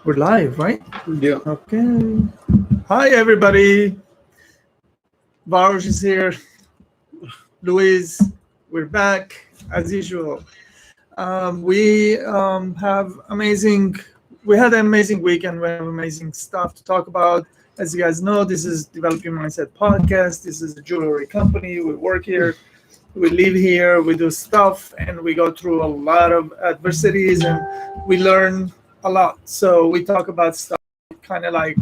We're live, right? Yeah. Okay. Hi, everybody. Baruch is here. Luis, we're back as usual. We have amazing. We had an amazing weekend. We have amazing stuff to talk about. As you guys know, this is Develop Your Mindset podcast. This is a jewelry company. We work here. We live here. We do stuff, and we go through a lot of adversities, and we learn a lot. So we talk about stuff kind of like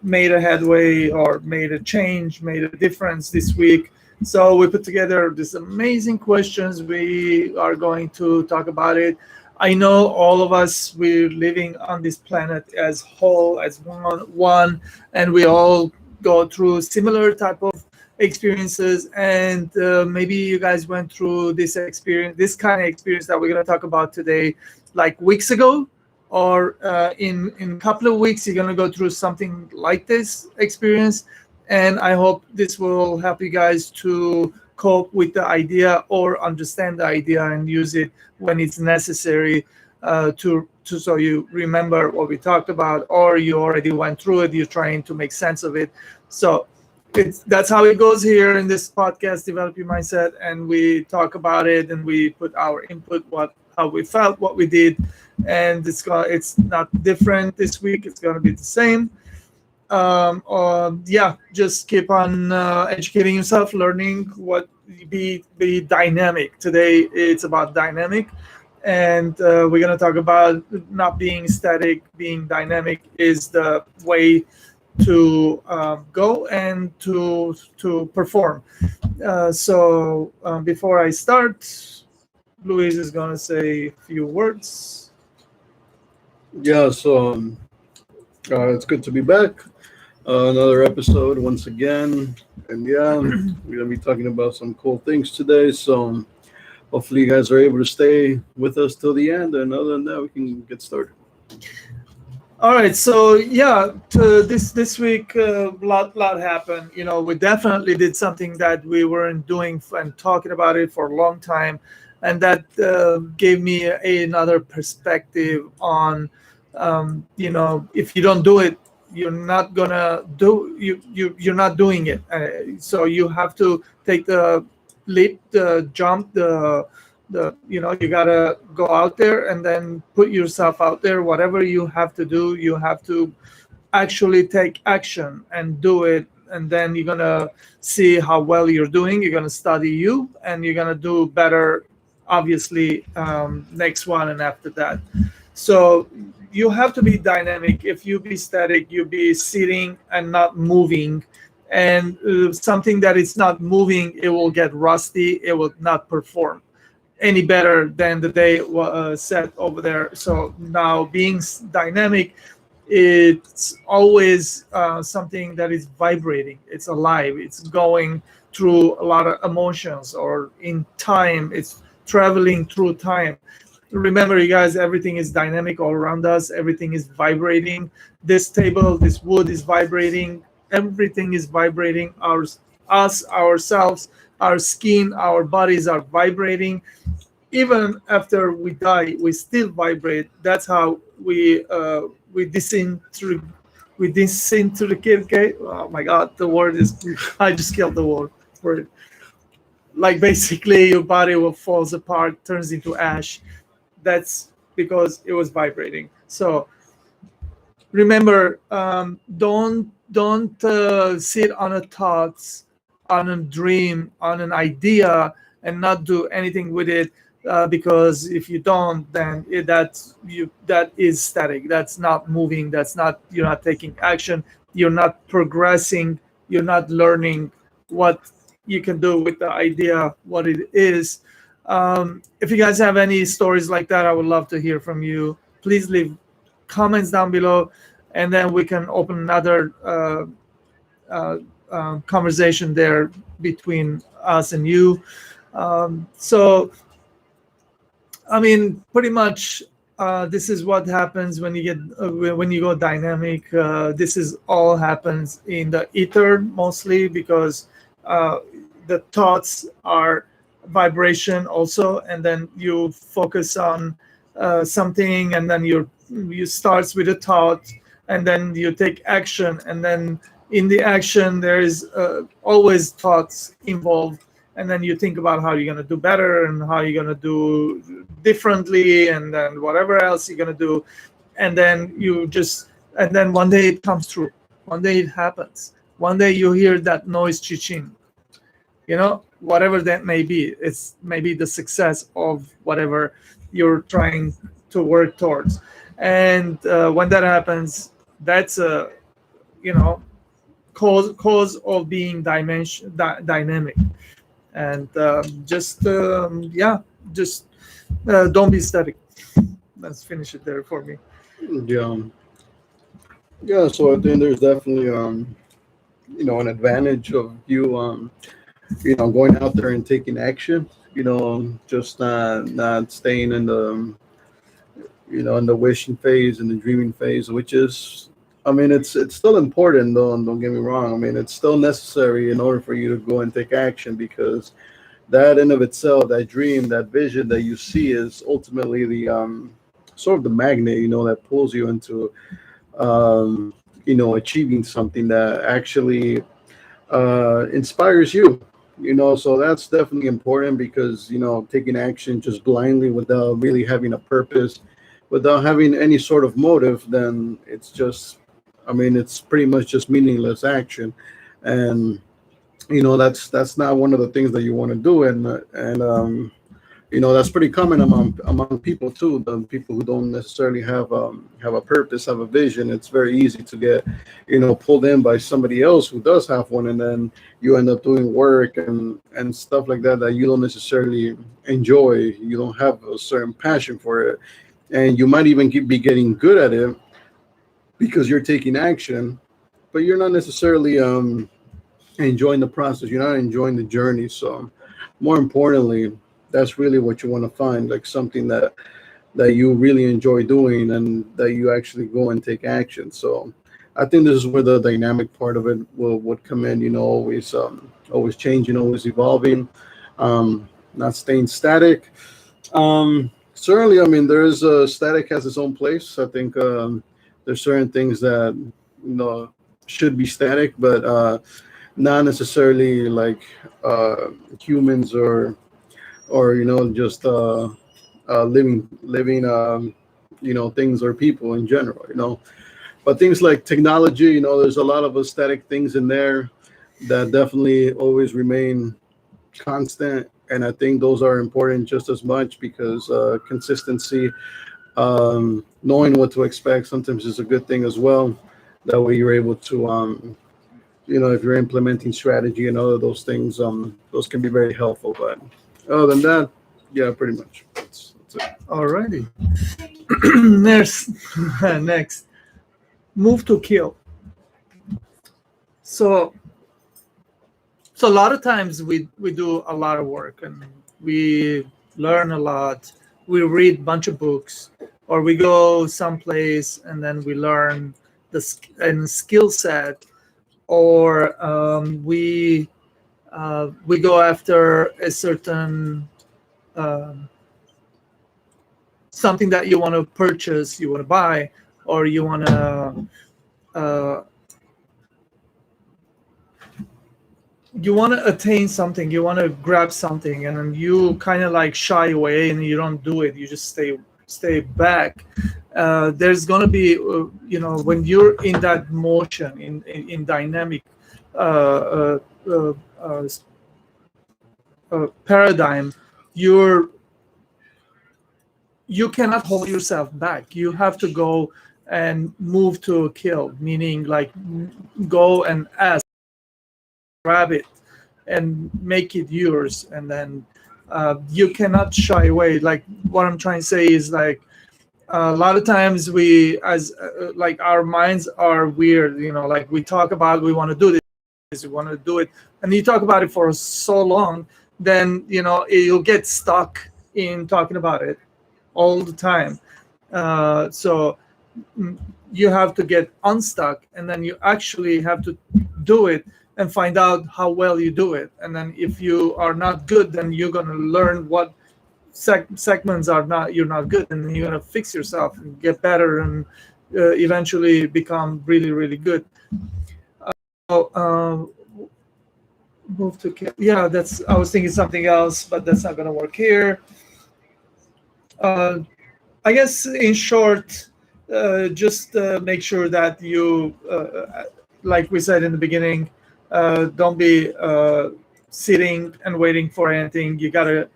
made a headway or made a change, made a difference this week. So we put together these amazing questions. We are going to talk about it. I know all of us, we're living on this planet as whole, as one, and we all go through similar type of experiences. And maybe you guys went through this experience, this kind of experience that we're going to talk about today, like weeks ago, or in a couple of weeks you're going to go through something like this experience, and I hope this will help you guys to cope with the idea or understand the idea and use it when it's necessary, to so you remember what we talked about, or you already went through it, you're trying to make sense of it. So that's how it goes here in this podcast, Develop Your Mindset, and we talk about it and we put our input, how we felt, what we did, and it's not different this week. It's going to be the same. Just keep on educating yourself, learning be dynamic. Today it's about dynamic, and we're going to talk about not being static. Being dynamic is the way to go and to perform. Before I start, Luis is going to say a few words. Yeah. It's good to be back. Another episode once again. And yeah, we're going to be talking about some cool things today. So hopefully you guys are able to stay with us till the end. And other than that, we can get started. All right, so yeah, this week, lot happened. You know, we definitely did something that we weren't doing and talking about it for a long time, and that gave me another perspective on, if you don't do it, you're not gonna do you're not doing it. So you have to take the leap, the jump, you gotta go out there and then put yourself out there. Whatever you have to do, you have to actually take action and do it, and then you're gonna see how well you're doing. You're gonna study you, and you're gonna do better, obviously, next one and after that. So you have to be dynamic. If you be static, you be sitting and not moving, and something that is not moving, it will get rusty, it will not perform any better than the day set over there. So now being dynamic, it's always something that is vibrating. It's alive. It's going through a lot of emotions, or in time, it's traveling through time. Remember, you guys, everything is dynamic all around us. Everything is vibrating. This table, this wood is vibrating. Everything is vibrating. Ourselves, our skin, our bodies are vibrating. Even after we die, we still vibrate. That's how we disintegrate. Oh my God, the word is, I just killed the word. Like basically, your body will falls apart, turns into ash. That's because it was vibrating. So remember, don't sit on a thoughts, on a dream, on an idea, and not do anything with it, because if you don't, then that is static. That's not moving. You're not taking action. You're not progressing. You're not learning what you can do with the idea, what it is. If you guys have any stories like that, I would love to hear from you. Please leave comments down below, and then we can open another conversation there between us and you. So, I mean, pretty much, this is what happens when you go dynamic. This is all happens in the ether mostly, because the thoughts are vibration also, and then you focus on something, and then you're you starts with a thought, and then you take action, and then in the action there is always thoughts involved, and then you think about how you're going to do better and how you're going to do differently, and then whatever else you're going to do, and then and then one day it comes true, one day it happens, one day you hear that noise, chiching, whatever that may be. It's maybe the success of whatever you're trying to work towards. And when that happens, that's a you know cause of being dynamic. And just don't be static. Let's finish it there for me. Yeah, yeah. So I think there's definitely an advantage of you going out there and taking action. Just not staying in the in the wishing phase and the dreaming phase, which is, I mean, it's still important though, and don't get me wrong. I mean, it's still necessary in order for you to go and take action, because that in of itself, that dream, that vision that you see is ultimately the sort of the magnet, that pulls you into achieving something that actually inspires you. So that's definitely important, because taking action just blindly without really having a purpose, without having any sort of motive, then it's just, I mean, it's pretty much just meaningless action. And that's not one of the things that you want to do. And that's pretty common among people too. The people who don't necessarily have a purpose, have a vision. It's very easy to get pulled in by somebody else who does have one, and then you end up doing work and stuff like that you don't necessarily enjoy. You don't have a certain passion for it, and you might even be getting good at it because you're taking action, but you're not necessarily enjoying the process. You're not enjoying the journey. So more importantly, that's really what you want to find, like something that you really enjoy doing, and that you actually go and take action. So I think this is where the dynamic part of it would come in. Always changing, always evolving, not staying static. Certainly, I mean, there is a static has its own place. I think there's certain things that should be static, but not necessarily like humans, or just living things or people in general. But things like technology, there's a lot of aesthetic things in there that definitely always remain constant, and I think those are important just as much, because consistency, knowing what to expect sometimes is a good thing as well. That way you're able to if you're implementing strategy and all of those things, those can be very helpful. But other than that, yeah, pretty much. That's it. Alrighty. next next, move to kill. So so a lot of times we do a lot of work, and we learn a lot. We read a bunch of books, or we go someplace and then we learn and skill set, or we go after a certain um, something that you want to purchase, you want to buy, or uh, you want to attain something, you want to grab something, and then you kind of like shy away and you don't do it. You just stay back. There's going to be when you're in that motion, in dynamic uh, uh, uh, paradigm, you're you cannot hold yourself back. You have to go and move to a kill, meaning like go and ask, grab it, and make it yours. And then you cannot shy away. Like what I'm trying to say is, like, a lot of times we, as like, our minds are weird. Like, we talk about, we want to do this, we want to do it, and you talk about it for so long, then you'll get stuck in talking about it all the time. So you have to get unstuck, and then you actually have to do it and find out how well you do it. And then if you are not good, then you're going to learn what segments are not, you're not good, and you're gonna fix yourself and get better and eventually become really really good. Oh, move to yeah. That's, I was thinking something else, but that's not gonna work here. Uh, I guess in short, just make sure that you, like we said in the beginning, don't be sitting and waiting for anything. You gotta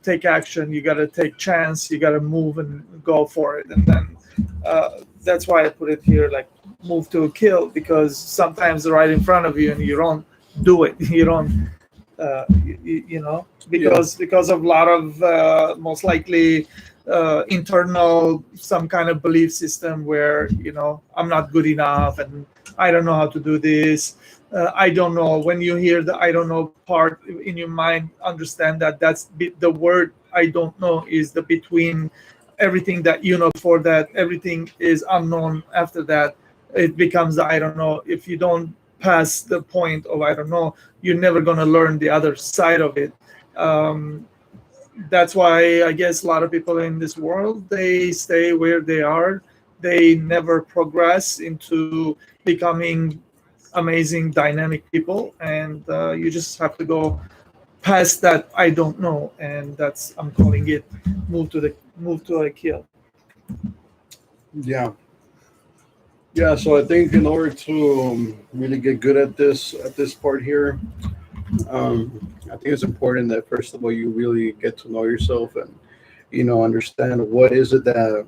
take action. You gotta take chance. You gotta move and go for it. And then that's why I put it here, like move to kill, because sometimes they're right in front of you and you don't do it. You don't. You know, Yeah. because of a lot of most likely internal some kind of belief system where, you know, I'm not good enough and I don't know how to do this. I don't know. When you hear the I don't know part in your mind, understand that the word I don't know is the between everything that you know. Before that, everything is unknown. After that, it becomes the I don't know. If you don't pass the point of I don't know, you're never going to learn the other side of it. Um, that's why I guess a lot of people in this world, they stay where they are. They never progress into becoming amazing, dynamic people, and you just have to go past that I don't know, and that's, I'm calling it move to a kill. Yeah. Yeah. So I think in order to really get good at this part here, I think it's important that first of all you really get to know yourself and understand what is it that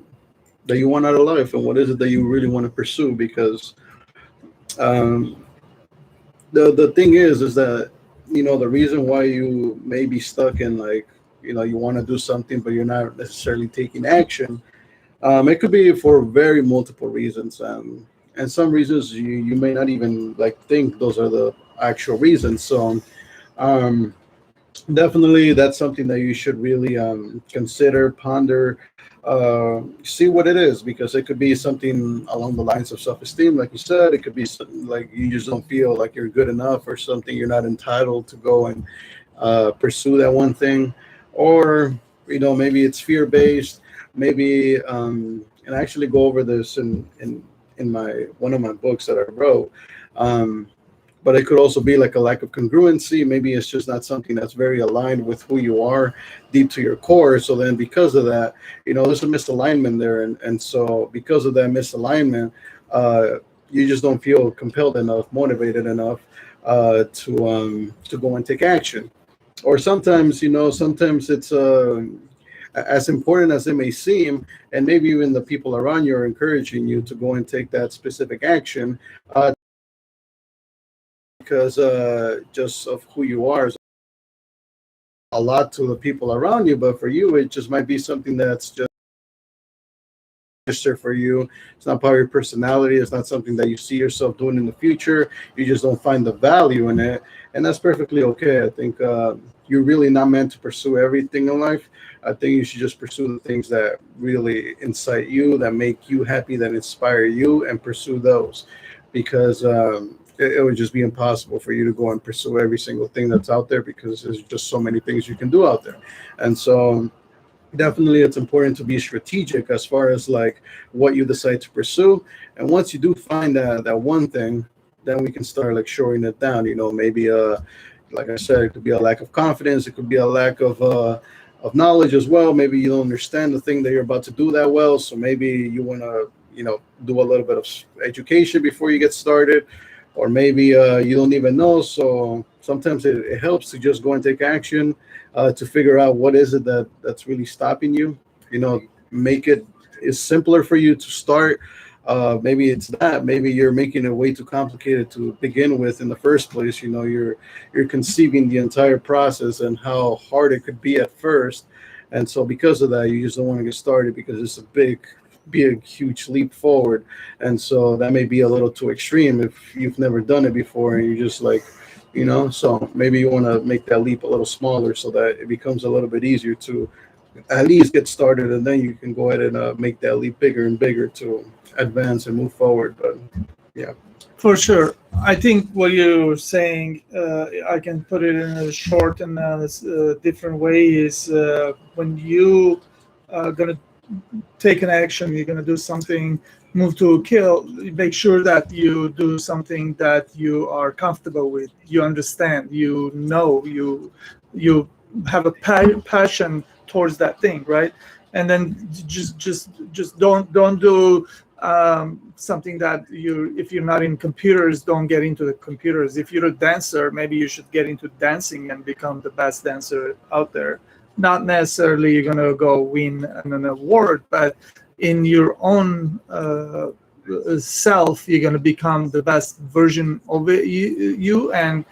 you want out of life and what is it that you really want to pursue because um, the thing is that the reason why you may be stuck in like you want to do something but you're not necessarily taking action. It could be for very multiple reasons, and some reasons you may not even like think those are the actual reasons. So um, definitely that's something that you should really consider, ponder, see what it is, because it could be something along the lines of self-esteem, like you said. It could be something like you just don't feel like you're good enough, or something you're not entitled to go and pursue that one thing, or maybe it's fear-based. Maybe and I actually go over this in my one of my books that I wrote. Um, but it could also be like a lack of congruency. Maybe it's just not something that's very aligned with who you are deep to your core. So then because of that, there's a misalignment there. And so because of that misalignment, uh, you just don't feel compelled enough, motivated enough to go and take action. Or sometimes, sometimes it's as important as it may seem, and maybe even the people around you are encouraging you to go and take that specific action because just of who you are is a lot to the people around you, but for you it just might be something that's just registered for you. It's not part of your personality. It's not something that you see yourself doing in the future. You just don't find the value in it, and that's perfectly okay. I think you're really not meant to pursue everything in life. I think you should just pursue the things that really incite you, that make you happy, that inspire you, and pursue those, because it would just be impossible for you to go and pursue every single thing that's out there, because there's just so many things you can do out there. And so definitely it's important to be strategic as far as like what you decide to pursue. And once you do find that one thing, then we can start like showing it down. Maybe like I said, it could be a lack of confidence. It could be a lack of knowledge as well. Maybe you don't understand the thing that you're about to do that well. So maybe you want to, do a little bit of education before you get started, or maybe you don't even know. So sometimes it helps to just go and take action to figure out what is it that's really stopping you. Make it is simpler for you to start. Maybe it's that. Maybe you're making it way too complicated to begin with in the first place. You're conceiving the entire process and how hard it could be at first, and so because of that, you just don't want to get started because it's a big, huge leap forward. And so that may be a little too extreme if you've never done it before and you're just like, so maybe you want to make that leap a little smaller so that it becomes a little bit easier to at least get started, and then you can go ahead and make that leap bigger and bigger to advance and move forward. But yeah. For sure. I think what you're saying, I can put it in a short and different way, is when you gonna take an action, you're gonna do something, move to a kill, make sure that you do something that you are comfortable with, you understand, you have a passion towards that thing, right? And then just don't do something that you, if you're not in computers, don't get into the computers. If you're a dancer, maybe you should get into dancing and become the best dancer out there. Not necessarily you're gonna go win an award, but in your own self, you're gonna become the best version of you, and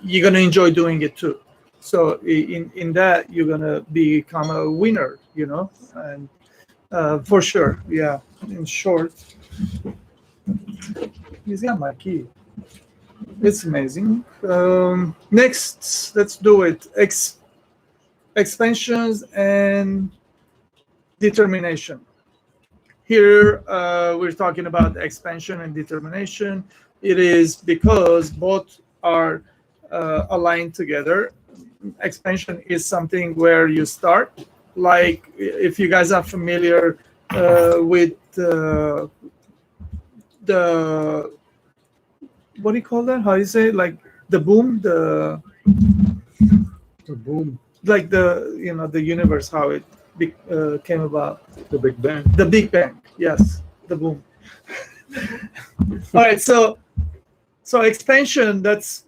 you're gonna enjoy doing it too. So in that, you're gonna become a winner, and for sure, yeah. In short, he's got my key. It's amazing. Next, let's do it. Expansions and determination. Here, we're talking about expansion and determination. It is because both are aligned together. Expansion is something where you start, like if you guys are familiar with the what do you call that? How do you say it? Like the boom, The boom, like the universe, how it came about. the Big Bang. The Big Bang, yes, the boom. All right, so expansion. That's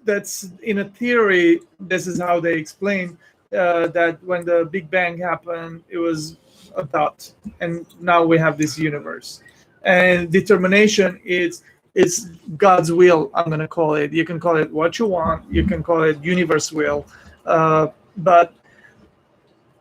in a theory. This is how they explain that when the Big Bang happened, it was a dot, and now we have this universe. And determination is it's God's will. I'm gonna call it. You can call it what you want. You can call it universe will, but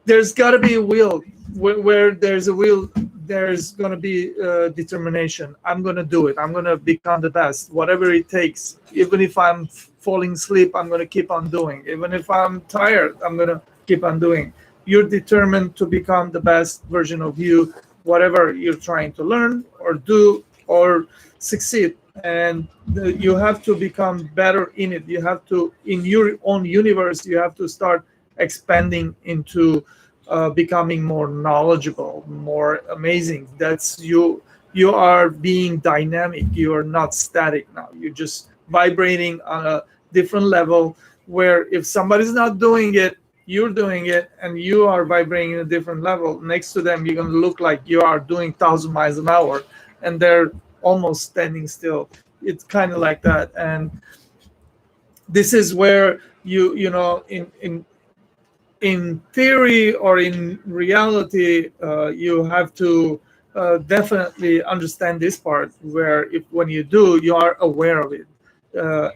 there's got to be a will. Where there's a will, there's going to be determination. I'm going to do it. I'm going to become the best, whatever it takes. Even if I'm falling asleep, I'm going to keep on doing. Even if I'm tired, I'm going to keep on doing. You're determined to become the best version of you, whatever you're trying to learn or do or succeed. And you have to become better in it. You have to, in your own universe, you have to start expanding into becoming more knowledgeable, more amazing. That's you. You are being dynamic. You are not static now. You're just vibrating on a different level. Where if somebody's not doing it, you're doing it, and you are vibrating in a different level. Next to them, you're gonna look like you are doing 1,000 miles an hour, and they're almost standing still. It's kind of like that, and this is where in theory or in reality, you have to definitely understand this part, where if when you do, you are aware of it,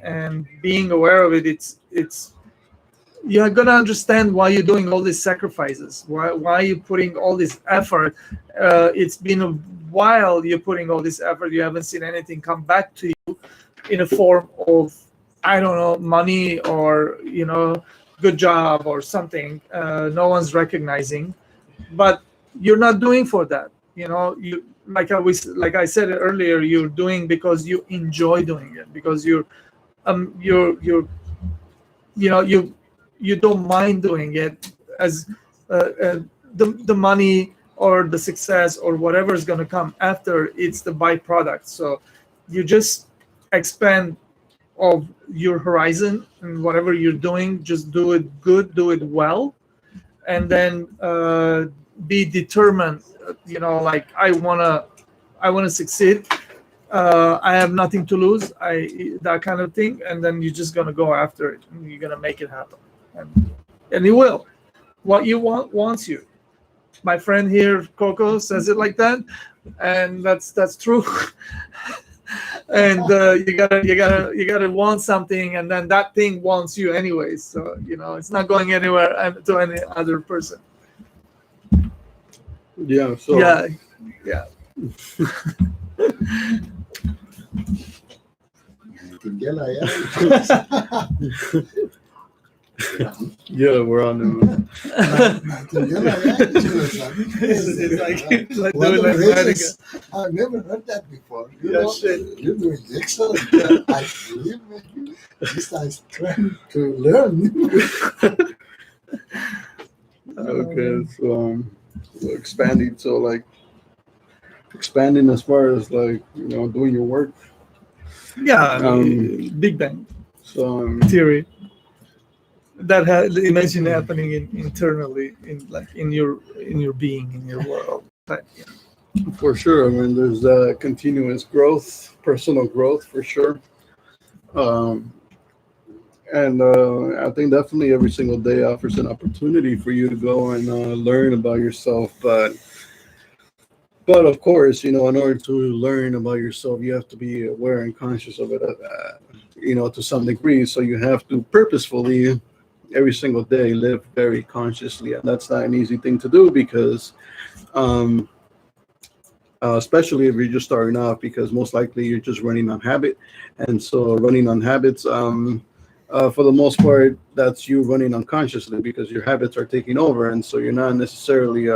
and being aware of it, it's you're gonna understand why you're doing all these sacrifices, why you're putting all this effort. It's been a while you're putting all this effort. You haven't seen anything come back to you in a form of, I don't know, money or good job or something. No one's recognizing, but you're not doing for that. You like I said earlier, you're doing because you enjoy doing it, because you're you don't mind doing it, as the money or the success or whatever is going to come after, it's the byproduct. So you just expand of your horizon, and whatever you're doing, just do it good, do it well, and then be determined. Like I want to succeed. I have nothing to lose. That kind of thing, and then you're just gonna go after it, and you're gonna make it happen, and you will. What you want wants you. My friend here, Coco, says it like that, and that's true. And you gotta want something, and then that thing wants you anyways. So it's not going anywhere to any other person. Yeah. So Yeah. Yeah. Yeah, we're on the moon. You're right, son. Like What doing a like greatness. Vatican. I've never heard that before. Yeah, shit. You're doing excellent. I believe me. This guy's trying to learn. Okay, so expanding. So like expanding as far as like doing your work. Yeah, I Um, mean, Big Bang so theory. Imagine happening internally in like in your being in your world. But, yeah. for sure, I mean, there's continuous growth, personal growth for sure. Um, and I think definitely every single day offers an opportunity for you to go and learn about yourself. But of course, in order to learn about yourself, you have to be aware and conscious of it, to some degree. So you have to purposefully every single day live very consciously, and that's not an easy thing to do because um, especially if you're just starting off, because most likely you're just running on habit. And so running on habits, for the most part, that's you running unconsciously because your habits are taking over, and so you're not necessarily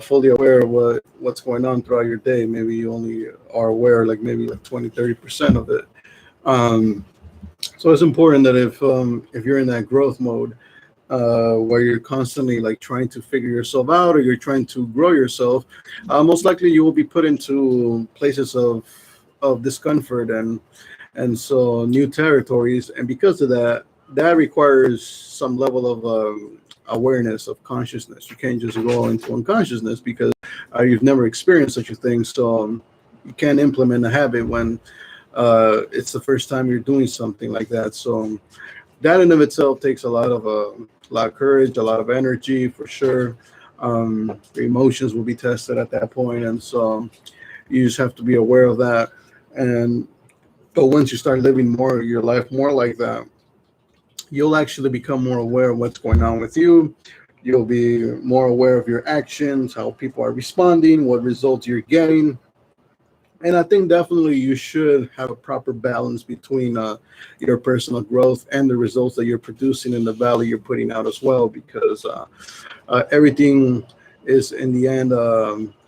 fully aware of what's going on throughout your day. Maybe you only are aware like maybe like 20-30% of it. um, so it's important that if you're in that growth mode, where you're constantly like trying to figure yourself out or you're trying to grow yourself, most likely you will be put into places of discomfort and so new territories. And because of that, that requires some level of awareness of consciousness. You can't just go into unconsciousness because you've never experienced such a thing. So you can't implement a habit when it's the first time you're doing something like that. So that in of itself takes a lot of courage, a lot of energy for sure. Your emotions will be tested at that point, and so you just have to be aware of that. And but once you start living more your life more like that, you'll actually become more aware of what's going on with you. You'll be more aware of your actions, how people are responding, what results you're getting. And I think definitely you should have a proper balance between your personal growth and the results that you're producing and the value you're putting out as well, because everything is in the end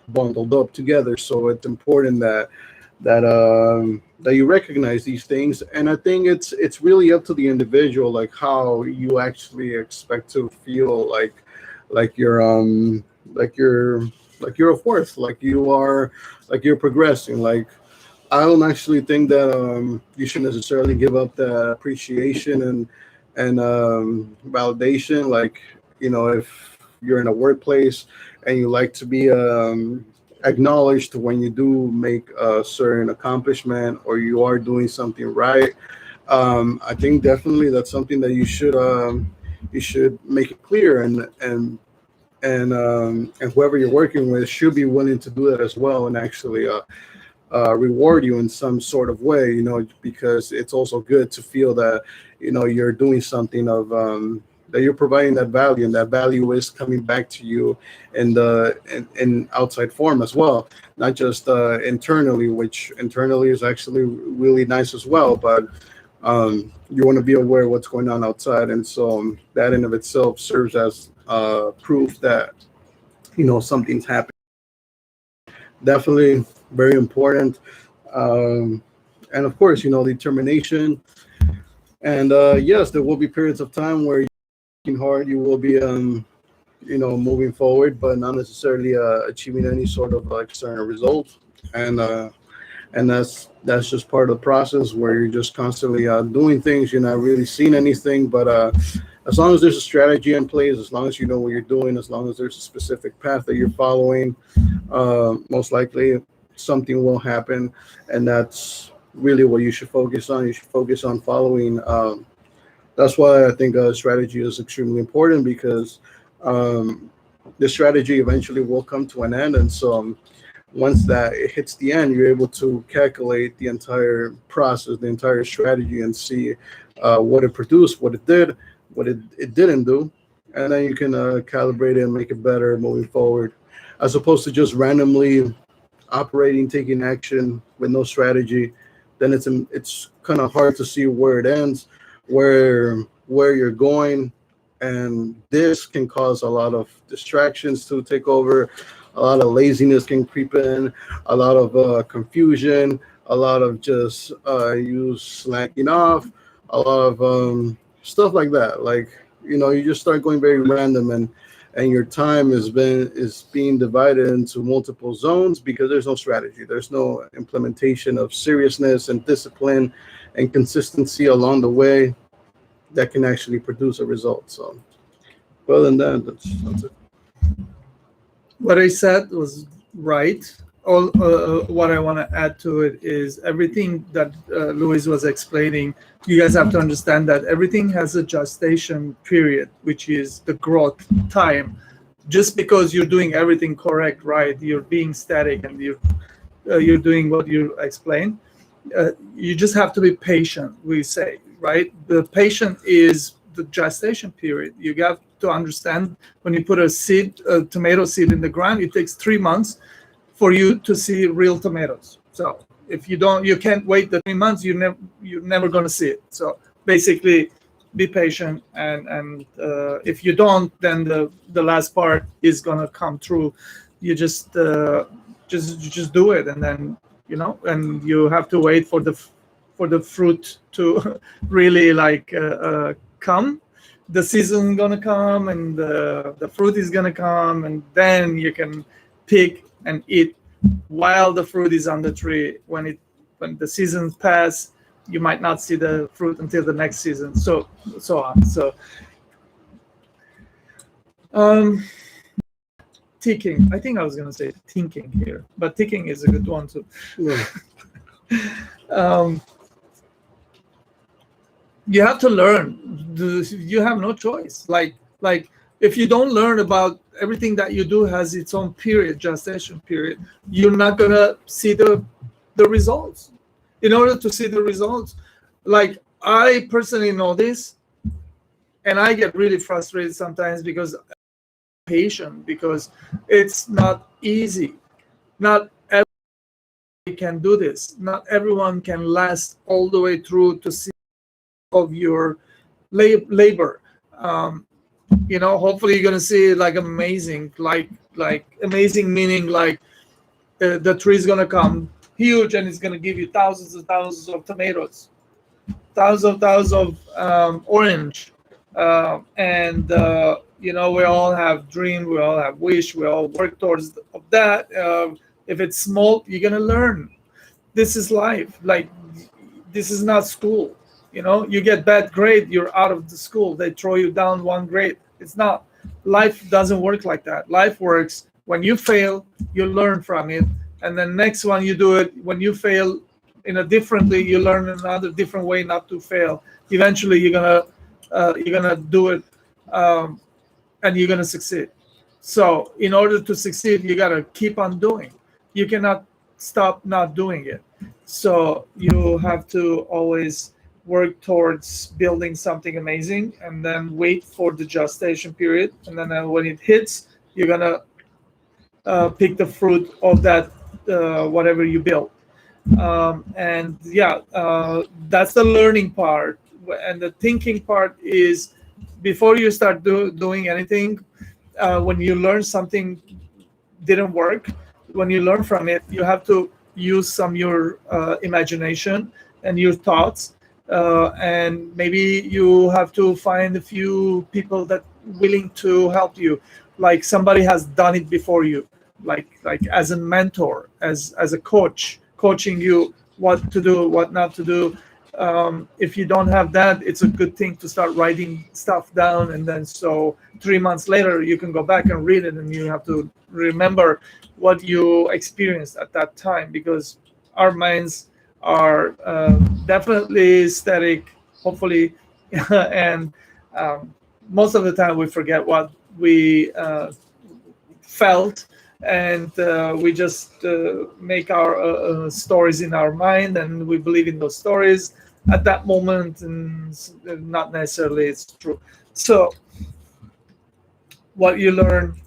bundled up together. So it's important that you recognize these things. And I think it's really up to the individual, like how you actually expect to feel like you're like you're like you're of worth, like you are, like you're progressing. Like I don't actually think that you should necessarily give up the appreciation and validation. Like if you're in a workplace and you like to be acknowledged when you do make a certain accomplishment or you are doing something right, I think definitely that's something that you should make it clear, and whoever you're working with should be willing to do that as well, and actually reward you in some sort of way, because it's also good to feel that you're doing something of that you're providing that value, and that value is coming back to you in outside form as well, not just internally, which internally is actually really nice as well, but you want to be aware of what's going on outside. And so that in of itself serves as proof that something's happening. Definitely very important. um, and of course, determination. And yes, there will be periods of time where you're working hard, you will be moving forward, but not necessarily achieving any sort of external result. And and that's just part of the process where you're just constantly doing things. You're not really seeing anything, but as long as there's a strategy in place, as long as you know what you're doing, as long as there's a specific path that you're following, most likely something will happen. And that's really what you should focus on. You should focus on following. That's why I think strategy is extremely important, because um, the strategy eventually will come to an end. And so once that it hits the end, you're able to calculate the entire process, the entire strategy, and see what it produced, what it did, what it didn't do. And then you can calibrate it and make it better moving forward, as opposed to just randomly operating, taking action with no strategy. Then it's kind of hard to see where it ends, where where you're going, and this can cause a lot of distractions to take over. A lot of laziness can creep in, a lot of confusion, a lot of just you slacking off, a lot of stuff like that. Like, you just start going very random, and your time is being divided into multiple zones because there's no strategy, there's no implementation of seriousness and discipline and consistency along the way that can actually produce a result. So, well, than that, that's it. What I said was right. All what I want to add to it is everything that Luis was explaining. You guys have to understand that everything has a gestation period, which is the growth time. Just because you're doing everything correct, right? You're being static and you're doing what you explained. You just have to be patient. We say, right? The patient is the gestation period. You have to understand when you put a tomato seed in the ground, it takes 3 months for you to see real tomatoes. So if you can't wait the 3 months, you're never going to see it. So basically, be patient, and if you don't, then the last part is going to come through. You just do it, and then and you have to wait for the fruit to really come. The season gonna come, and the fruit is gonna come, and then you can pick and eat while the fruit is on the tree. When the seasons pass, you might not see the fruit until the next season. So on. So ticking. I think I was gonna say thinking here, but ticking is a good one too. Yeah. You have to learn. You have no choice. Like if you don't learn about everything that you do has its own period, gestation period, you're not gonna see the results. In order to see the results, like I personally know this, and I get really frustrated sometimes because I'm patient, because it's not easy. Not everyone can do this. Not everyone can last all the way through to see of your labor. Hopefully you're gonna see like amazing, like amazing, meaning like the tree is gonna come huge and it's gonna give you thousands and thousands of tomatoes, thousands of orange, and we all have dream, we all have wish, we all work towards of that. If it's small, you're gonna learn. This is life. Like, this is not school. You get bad grade, you're out of the school. They throw you down one grade. It's not. Life doesn't work like that. Life works when you fail, you learn from it, and then next one you do it. When you fail in a differently, you learn another different way not to fail. Eventually, you're gonna do it, and you're gonna succeed. So, in order to succeed, you gotta keep on doing. You cannot stop not doing it. So you have to always work towards building something amazing, and then wait for the gestation period, and then when it hits, you're gonna pick the fruit of that whatever you built. And that's the learning part, and the thinking part is before you start doing anything. When you learn something didn't work, when you learn from it, you have to use some your imagination and your thoughts. And maybe you have to find a few people that willing to help you, like somebody has done it before you, like as a mentor, as a coach, coaching you what to do, what not to do. If you don't have that, it's a good thing to start writing stuff down, and then so 3 months later you can go back and read it, and you have to remember what you experienced at that time, because our minds are definitely static, hopefully, and most of the time we forget what we felt, and we just make our stories in our mind, and we believe in those stories at that moment, and not necessarily it's true. So what you learn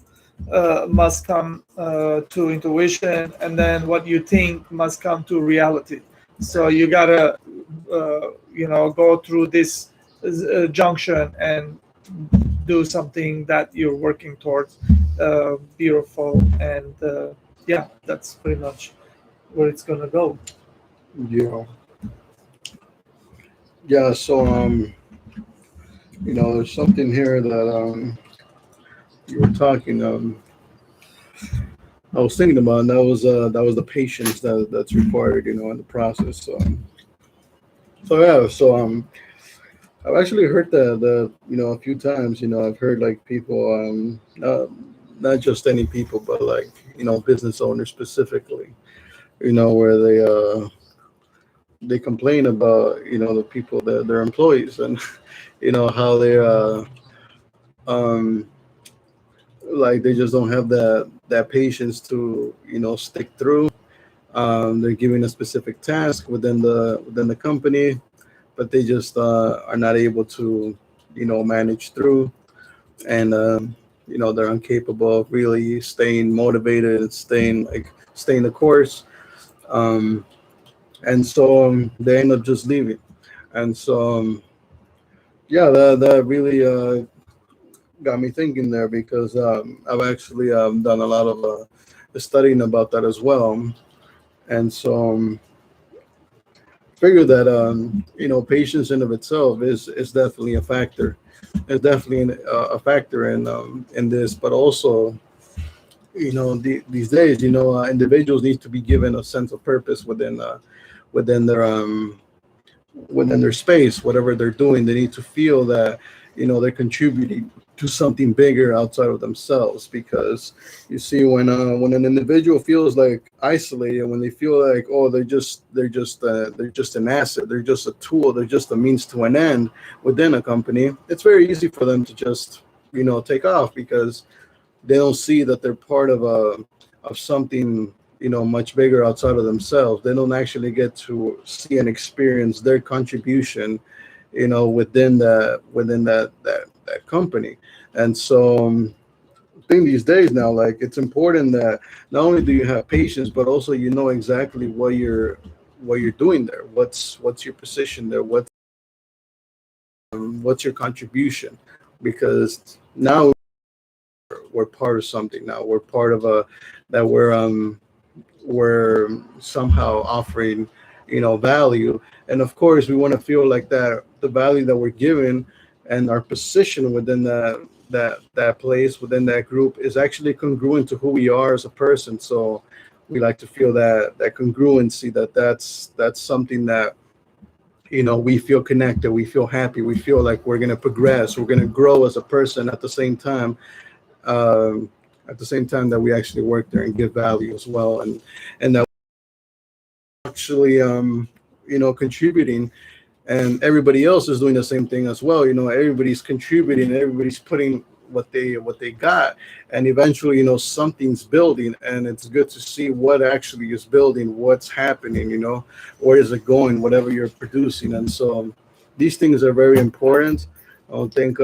must come to intuition, and then what you think must come to reality. So you gotta go through this junction and do something that you're working towards. Beautiful, and yeah, that's pretty much where it's gonna go. Yeah. Yeah. So there's something here that you were talking. I was thinking about, and that was the patience that's required, in the process. So yeah. So I've actually heard the a few times. I've heard like people, not just any people, but like business owners specifically. Where they complain about the people that their employees, and how they um like they just don't have that patience to stick through. They're given a specific task within the company, but they just are not able to manage through, and they're incapable of really staying motivated and staying the course. Um, and so they end up just leaving. And so yeah, that really got me thinking there, because I've actually done a lot of studying about that as well. And so figure that patience in of itself is definitely a factor. It's definitely a factor in this, but also these days individuals need to be given a sense of purpose within their within their space, whatever they're doing. They need to feel that they're contributing to something bigger outside of themselves. Because you see, when an individual feels like isolated, when they feel like, oh, they're just an asset, they're just a tool, they're just a means to an end within a company, it's very easy for them to just take off, because they don't see that they're part of something much bigger outside of themselves. They don't actually get to see and experience their contribution within that company. And so I think these days now, like, it's important that not only do you have patience, but also exactly what you're doing there, what's your position there, what's your contribution. Because now we're part of something. Now we're part of a that we're somehow offering value. And of course we want to feel like that the value that we're given and our position within that place, within that group, is actually congruent to who we are as a person. So we like to feel that congruency, that's something that we feel connected, we feel happy, we feel like we're going to progress, we're going to grow as a person, um, at the same time that we actually work there and give value as well. And that actually contributing, and everybody else is doing the same thing as well. Everybody's contributing, everybody's putting what they got, and eventually something's building. And it's good to see what actually is building, what's happening, where is it going, whatever you're producing. And so these things are very important. I don't think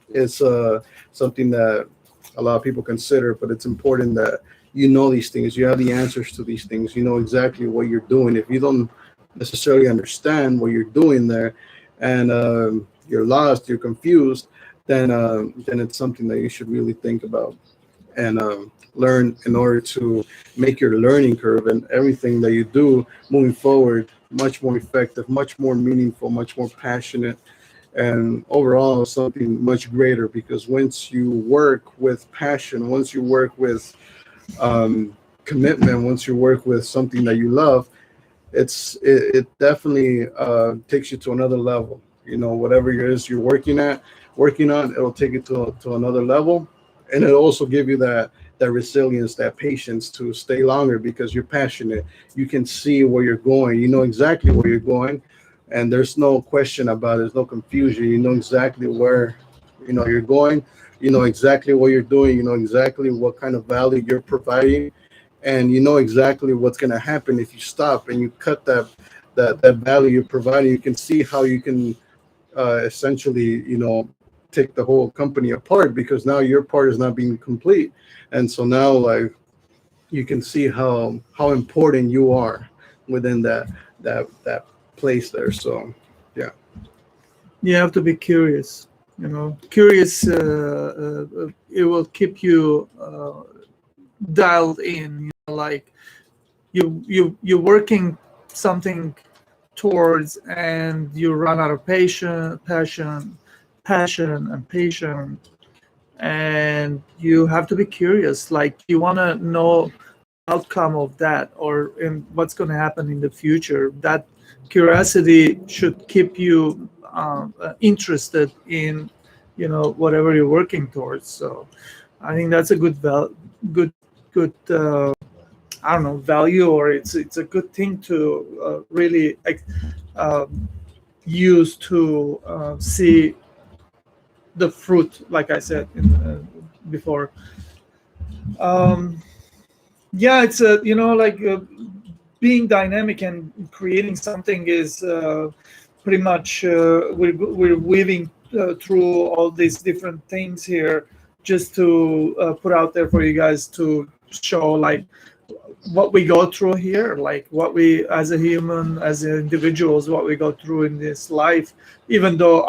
it's something that a lot of people consider, but it's important that these things, you have the answers to these things, you know exactly what you're doing. If you don't necessarily understand what you're doing there, and you're lost, you're confused, then it's something that you should really think about and learn, in order to make your learning curve and everything that you do moving forward much more effective, much more meaningful, much more passionate, and overall something much greater. Because once you work with passion, once you work with commitment, once you work with something that you love, it definitely takes you to another level. Whatever it is you're working on, it'll take it to another level. And it'll also give you that resilience, that patience to stay longer, because you're passionate. You can see where you're going, you know exactly where you're going, and there's no question about it, there's no confusion. You know exactly where you're going, you know exactly what you're doing, you know exactly what kind of value you're providing, and you know exactly what's going to happen if you stop and you cut that value you're providing. You can see how you can essentially take the whole company apart, because now your part is not being complete. And so now, like, you can see how important you are within that place there. So yeah. You have to be curious. Curious. It will keep you dialed in. Like you're working something towards, and you run out of passion, and patience, and you have to be curious. Like you want to know outcome of that, or in what's going to happen in the future. That curiosity should keep you interested in whatever you're working towards. So I think that's a good good I don't know, value, or it's a good thing to really um, use to see the fruit, like I said before. um, yeah, it's a like being dynamic and creating something is pretty much we're weaving through all these different things here, just to put out there for you guys to show like what we go through here, like what we as a human, as individuals, what we go through in this life. Even though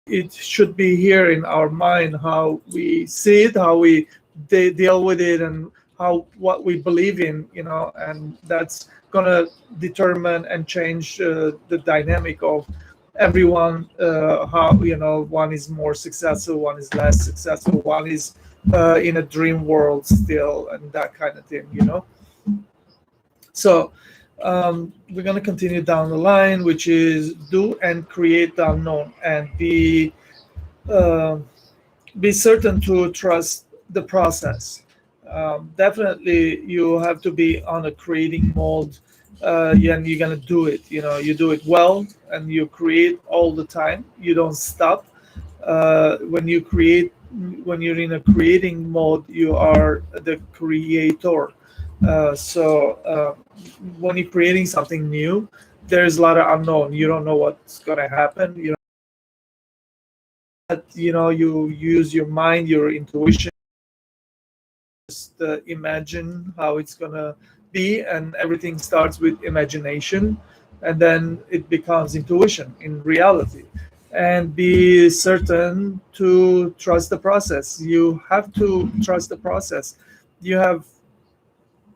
it should be here in our mind, how we see it, how we deal with it, and how what we believe in, and that's gonna determine and change the dynamic of everyone. How one is more successful, one is less successful, one is in a dream world still, and that kind of thing. So we're going to continue down the line, which is do and create the unknown, and uh, be certain to trust the process. Definitely, you have to be on a creating mode, and you're gonna do it. You do it well, and you create all the time. You don't stop. When you create, when you're in a creating mode, you are the creator. So when you're creating something new, there's a lot of unknown. You don't know what's gonna happen. You use your mind, your intuition, just imagine how it's gonna be, and everything starts with imagination, and then it becomes intuition in reality. And be certain to trust the process. You have to trust the process. You have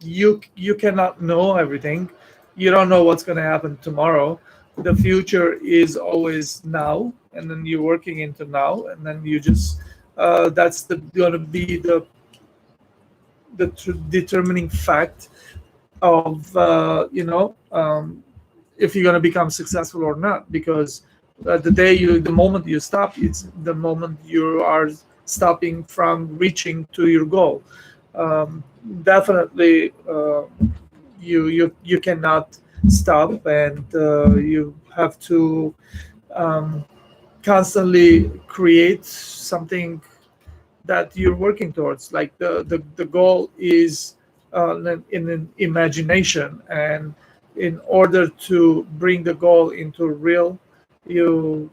you cannot know everything. You don't know what's going to happen tomorrow. The future is always now, and then you're working into now, and then you just that's the going to be the determining fact of if you're going to become successful or not. Because the moment you stop, it's the moment you are stopping from reaching to your goal. Definitely, you cannot stop, and you have to um, constantly create something that you're working towards. Like the goal is in an imagination, and in order to bring the goal into real, you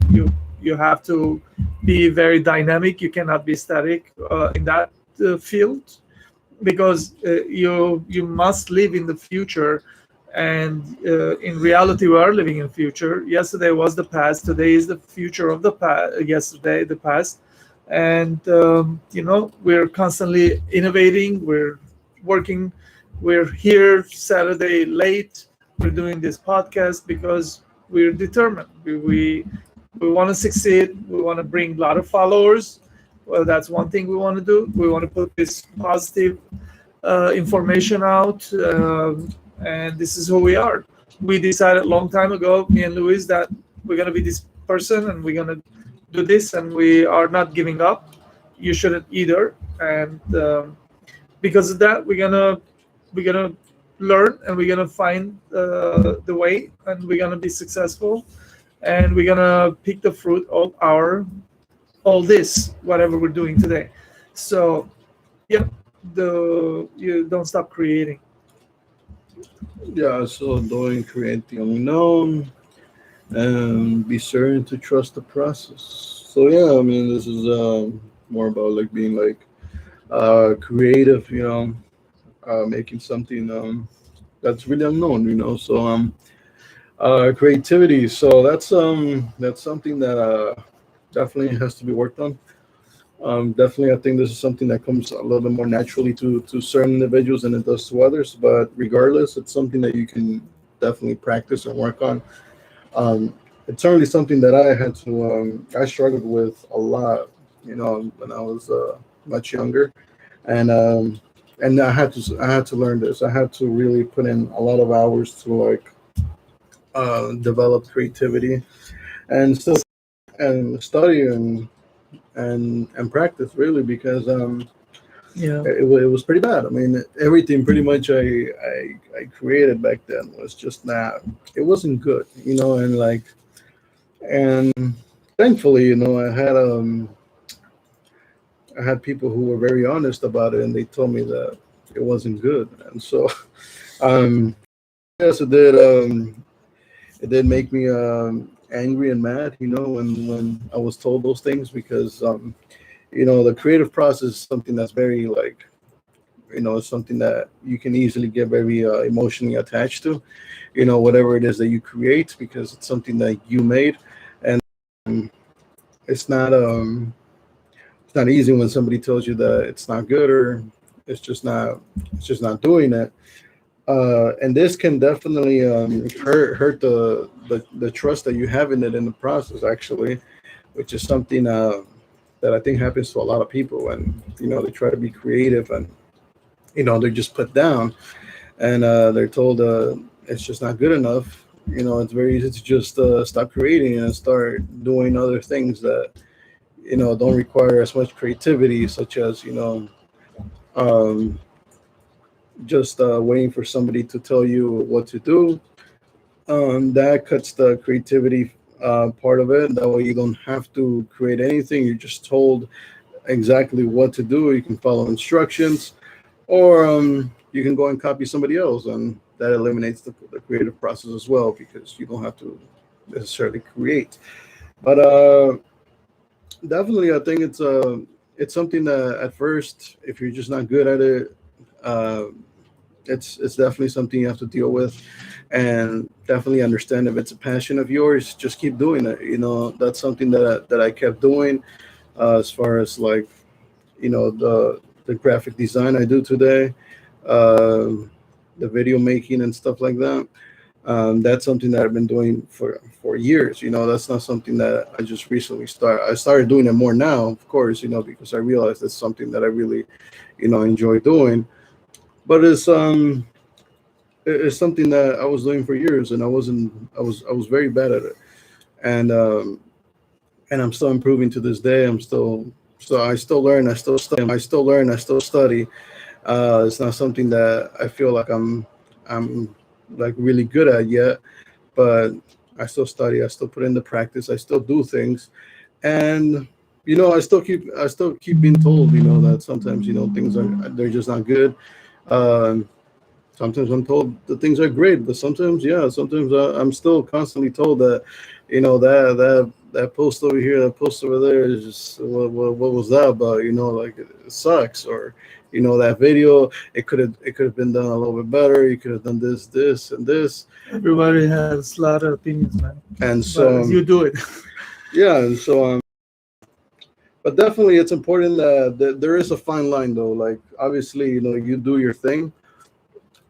have to be very dynamic. You cannot be static in that field, because you must live in the future. And in reality, we are living in future. Yesterday was the past, today is the future of the past, yesterday the past. And we're constantly innovating, we're working. We're here Saturday late, we're doing this podcast because we're determined. We want to succeed, we want to bring a lot of followers. Well, that's one thing we want to do. We want to put this positive information out, and this is who we are. We decided a long time ago, me and Luis, that we're going to be this person, and we're going to do this, and we are not giving up. You shouldn't either. And because of that, we're gonna learn, and we're gonna find the way, and we're gonna be successful, and we're gonna pick the fruit of our all this, whatever we're doing today. So yeah, the you don't stop creating. Yeah, so doing create the unknown and be certain to trust the process. So yeah, I mean this is more about like being like creative, making something that's really unknown. So Creativity. So that's something that definitely has to be worked on. Definitely, I think this is something that comes a little bit more naturally to certain individuals than it does to others. But regardless, it's something that you can definitely practice and work on. Um, it's certainly something that I struggled with a lot, when I was much younger, and I had to learn this. I had to really put in a lot of hours to like develop creativity and still and study and practice really because Yeah. it was pretty bad. I mean, everything pretty much I created back then was just not. It wasn't good, and like and thankfully, I had people who were very honest about it, and they told me that it wasn't good, and so um, yes, it did. It did make me angry and mad, when I was told those things because the creative process is something that's very like it's something that you can easily get very emotionally attached to, whatever it is that you create because it's something that you made, and um, it's not um it's not easy when somebody tells you that it's not good or it's just not it's just not doing it. And this can definitely hurt the trust that you have in it in the process actually, which is something that I think happens to a lot of people when they try to be creative and they're just put down and they're told it's just not good enough. It's very easy to just stop creating and start doing other things that don't require as much creativity, such as um, just waiting for somebody to tell you what to do. That cuts the creativity part of it. That way, you don't have to create anything. You're just told exactly what to do. You can follow instructions, or you can go and copy somebody else, and that eliminates the creative process as well because you don't have to necessarily create. But definitely, I think it's something that at first, if you're just not good at it, uh, it's definitely something you have to deal with, and definitely understand if it's a passion of yours, just keep doing it. That's something that I kept doing as far as like the graphic design I do today, um, the video making and stuff like that. That's something that I've been doing for years. That's not something that I just recently started. I started doing it more now, of course, because I realized it's something that I really, enjoy doing. But it's something that I was doing for years, and I was very bad at it, and I'm still improving to this day. I still learn, I still study. It's not something that I feel like I'm like really good at yet, but I still study. I still put in the practice. I still do things, and I still keep being told, that sometimes things are they're just not good. Um, Sometimes I'm told the things are great, but sometimes I'm still constantly told that, that post over here, that post over there is just what was that about? Like it sucks, or that video it could have been done a little bit better. You could have done this, and this, Everybody has a lot of opinions, man. and But so you do it. yeah, and so but definitely it's important that there is a fine line though. Like obviously, you do your thing.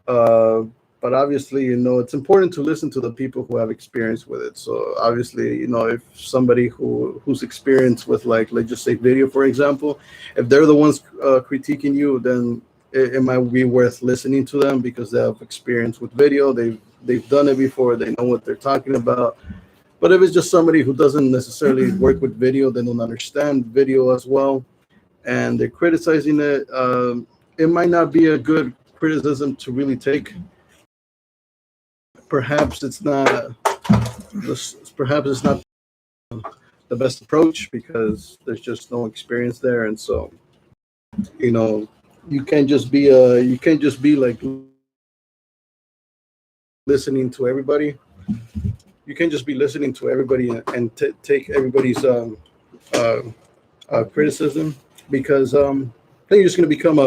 Uh, but obviously, it's important to listen to the people who have experience with it. So obviously, if somebody who's experienced with, like, let's just say video, for example, if they're the ones critiquing you, then it might be worth listening to them because they have experience with video. They've done it before. They know what they're talking about. But if it's just somebody who doesn't necessarily work with video, they don't understand video as well, and they're criticizing it, it might not be a good criticism to really take. Perhaps it's not perhaps it's not the best approach because there's just no experience there, and so you know you can't just be like listening to everybody. You can't just be listening to everybody and take everybody's uh, criticism because then you're just going to become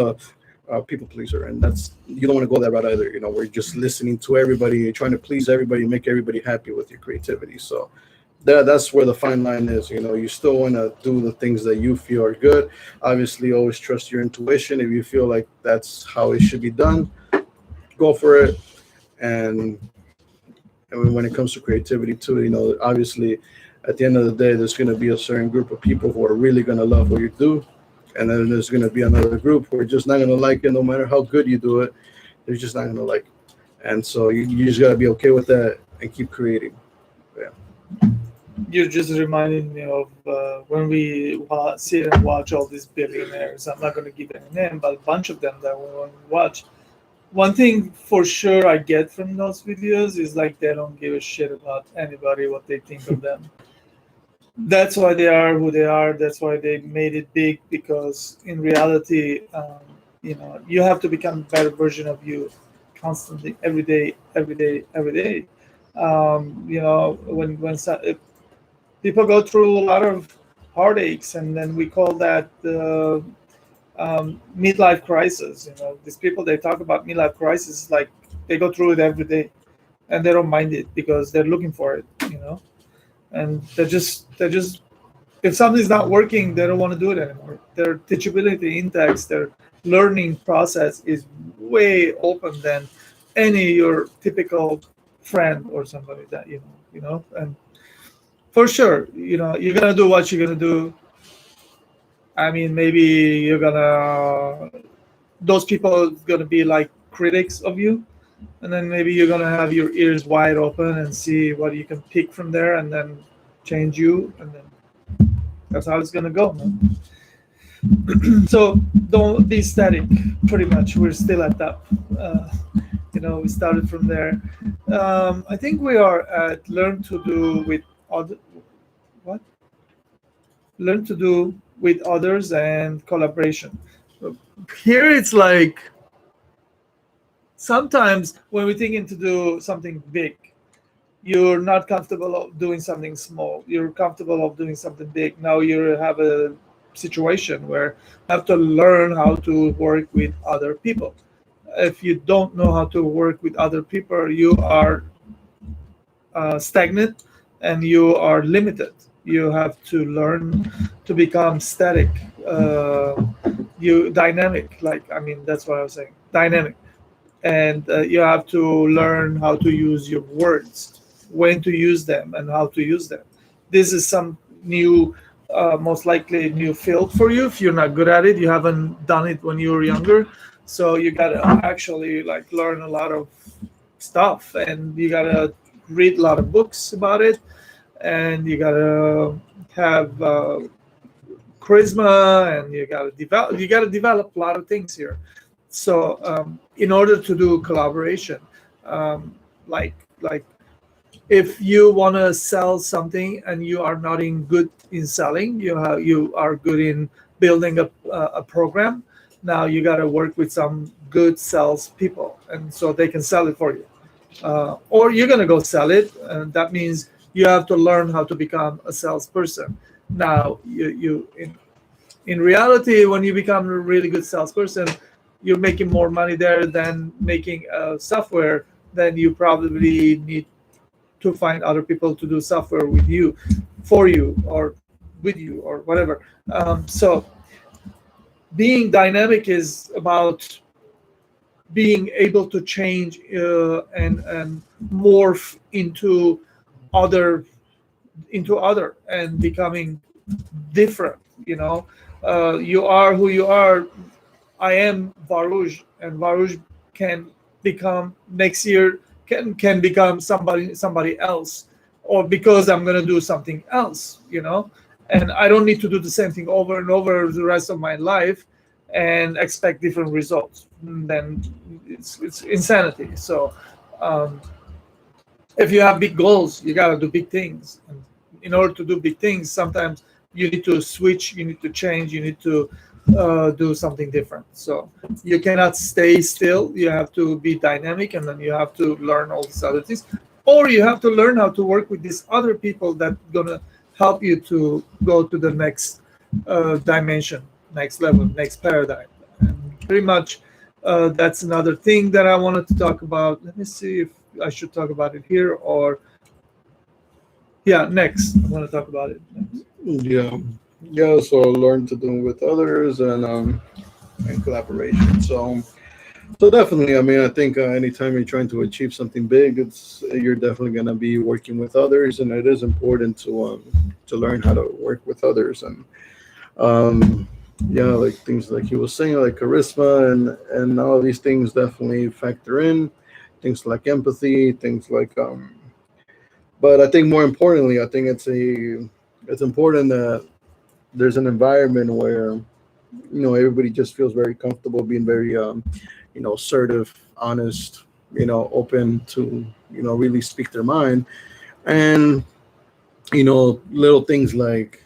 people pleaser, and that's you don't want to go that route either. We're just listening to everybody, trying to please everybody, make everybody happy with your creativity. So that's where the fine line is. You still want to do the things that you feel are good. Obviously, always trust your intuition. If you feel like that's how it should be done, go for it. And when it comes to creativity too, obviously at the end of the day, there's going to be a certain group of people who are really going to love what you do, and then there's going to be another group who are just not going to like it, no matter how good you do it. They're just not going to like it. And so you just got to be okay with that and keep creating. Yeah. You're just reminding me of when we sit and watch all these billionaires. I'm not going to give any name, but a bunch of them that we watch. One thing for sure I get from those videos is like they don't give a shit about anybody, what they think of them. That's why they are who they are. That's why they made it big, because in reality, you have to become a better version of you constantly, every day, every day, every day. When people go through a lot of heartaches, and then we call that the midlife crisis. These people, they talk about midlife crisis like they go through it every day, and they don't mind it because they're looking for it. And they're just if something's not working, they don't want to do it anymore. Their teachability index, their learning process is way open than any your typical friend or somebody that and for sure, you're gonna do what you're gonna do. I mean, maybe those people gonna be like critics of you, and then maybe you're gonna have your ears wide open and see what you can pick from there, and then change you, and then that's how it's gonna go, man. So don't be static. Pretty much, we're still at that. We started from there. I think we are at learn to do with other what learn to do with others and collaboration. Here it's like sometimes when we're thinking to do something big, you're not comfortable of doing something small. You're comfortable of doing something big. Now you have a situation where you have to learn how to work with other people. If you don't know how to work with other people, you are stagnant and you are limited. You have to learn to become static. You dynamic. That's what I was saying. Dynamic, and you have to learn how to use your words, when to use them, and how to use them. This is some new, most likely new field for you. If you're not good at it, you haven't done it when you were younger, so you gotta actually learn a lot of stuff, and you gotta read a lot of books about it, and you gotta have charisma, and you gotta develop a lot of things here. So in order to do collaboration, like if you want to sell something and you are not good in selling, you are good in building a program. Now you got to work with some good sales people, and so they can sell it for you. Or you're gonna go sell it, and that means you have to learn how to become a salesperson. Now in reality, when you become a really good salesperson, you're making more money there than making software. Then you probably need to find other people to do software with you, for you, or with you, or whatever. So being dynamic is about being able to change and morph other into other and becoming different. You are who you are. I am Varuj, and Varuj can become next year can become somebody else, or because I'm gonna do something else, and I don't need to do the same thing over and over the rest of my life and expect different results. Then it's insanity. So if you have big goals, you gotta do big things. And in order to do big things, sometimes you need to switch, you need to change, you need to do something different. So you cannot stay still. You have to be dynamic, and then you have to learn all these other things, or you have to learn how to work with these other people that gonna help you to go to the next dimension, next level, next paradigm. And pretty much That's another thing that I wanted to talk about. Let me see if I should talk about it here or yeah, next. I want to talk about it next. Yeah, yeah. So learn to do with others and collaboration. So definitely, I mean, I think anytime you're trying to achieve something big, it's you're definitely going to be working with others, and it is important to learn how to work with others, and um, yeah, like things like he was saying, like charisma and all these things definitely factor in. Things like empathy, things like but I think more importantly, I think it's important that there's an environment where everybody just feels very comfortable being very assertive, honest, open to really speak their mind, and little things like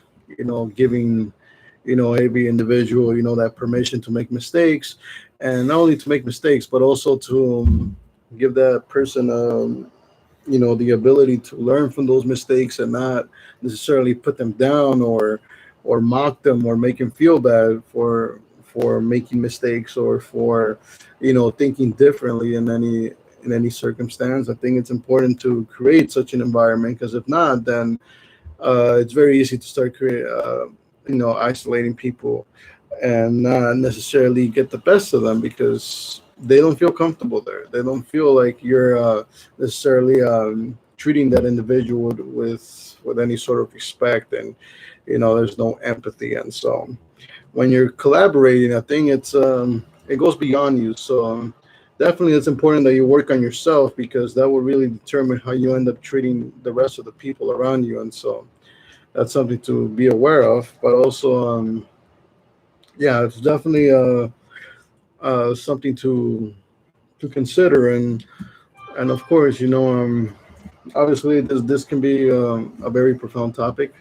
giving every individual that permission to make mistakes, and not only to make mistakes but also to give that person the ability to learn from those mistakes and not necessarily put them down or mock them or make them feel bad for making mistakes or for thinking differently in any circumstance. I think it's important to create such an environment, because if not, then it's very easy to start isolating people and not necessarily get the best of them, because they don't feel comfortable there. They don't feel like you're necessarily treating that individual with any sort of respect, and there's no empathy. And so when you're collaborating, I think it goes beyond you. So definitely it's important that you work on yourself, because that will really determine how you end up treating the rest of the people around you. And so that's something to be aware of, but also yeah, it's definitely something to consider. And of course, obviously this can be a very profound topic.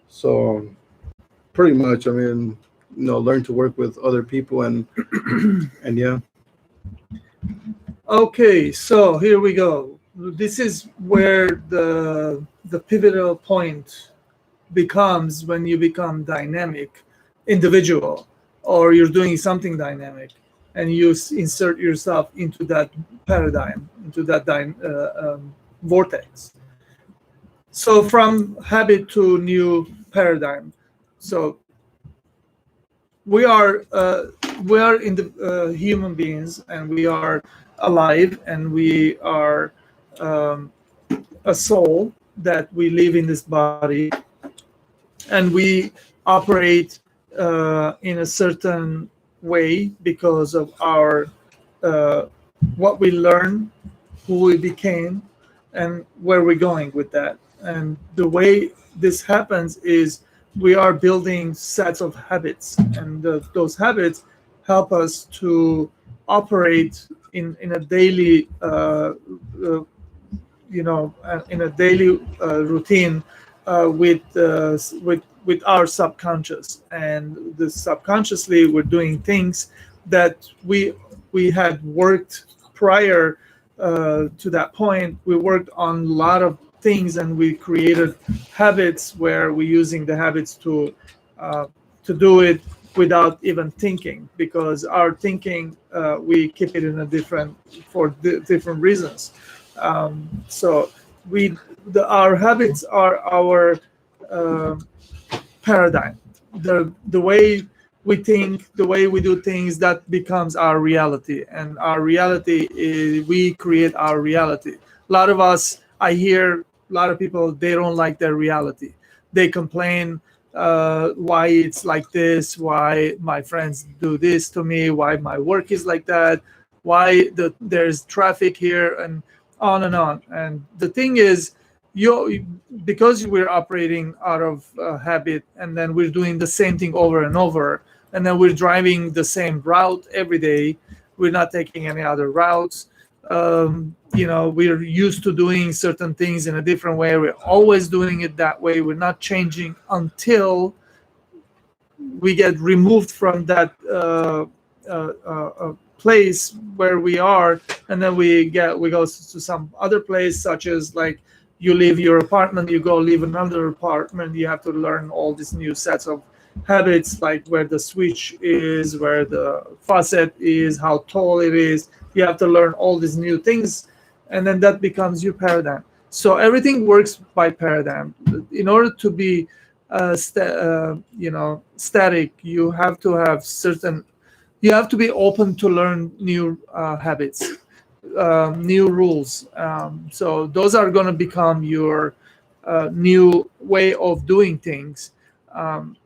So pretty much, I mean, learn to work with other people, and yeah. Okay, so here we go. This is where the pivotal point becomes when you become dynamic individual, or you're doing something dynamic, and you insert yourself into that paradigm, into that vortex. So from habit to new paradigm. So we are in the human beings, and we are alive, and we are um, a soul that we live in this body, and we operate in a certain way because of our uh, what we learn, who we became, and where we're going with that. And the way this happens is we are building sets of habits, and those habits help us to operate in a daily uh, in a daily routine with our subconscious, and the subconsciously we're doing things that we had worked prior to that point. We worked on a lot of things, and we created habits where we're using the habits to do it without even thinking, because our thinking we keep it in a different for different reasons. So our habits are our uh, paradigm. The way we think, the way we do things, that becomes our reality, and our reality is we create our reality. A lot of us, I hear a lot of people, they don't like their reality. They complain why it's like this, why my friends do this to me, why my work is like that, why there's traffic here, and on and on. And the thing is, you because we're operating out of habit, and then we're doing the same thing over and over, and then we're driving the same route every day. We're not taking any other routes. We're used to doing certain things in a different way. We're always doing it that way. We're not changing until we get removed from that place where we are, and then we go to some other place, such as like you leave your apartment, you go leave another apartment, you have to learn all these new sets of habits, like where the switch is, where the faucet is, how tall it is. You have to learn all these new things, and then that becomes your paradigm. So everything works by paradigm. In order to be static, you have to have certain, you have to be open to learn new habits, new rules. So those are going to become your new way of doing things. Um,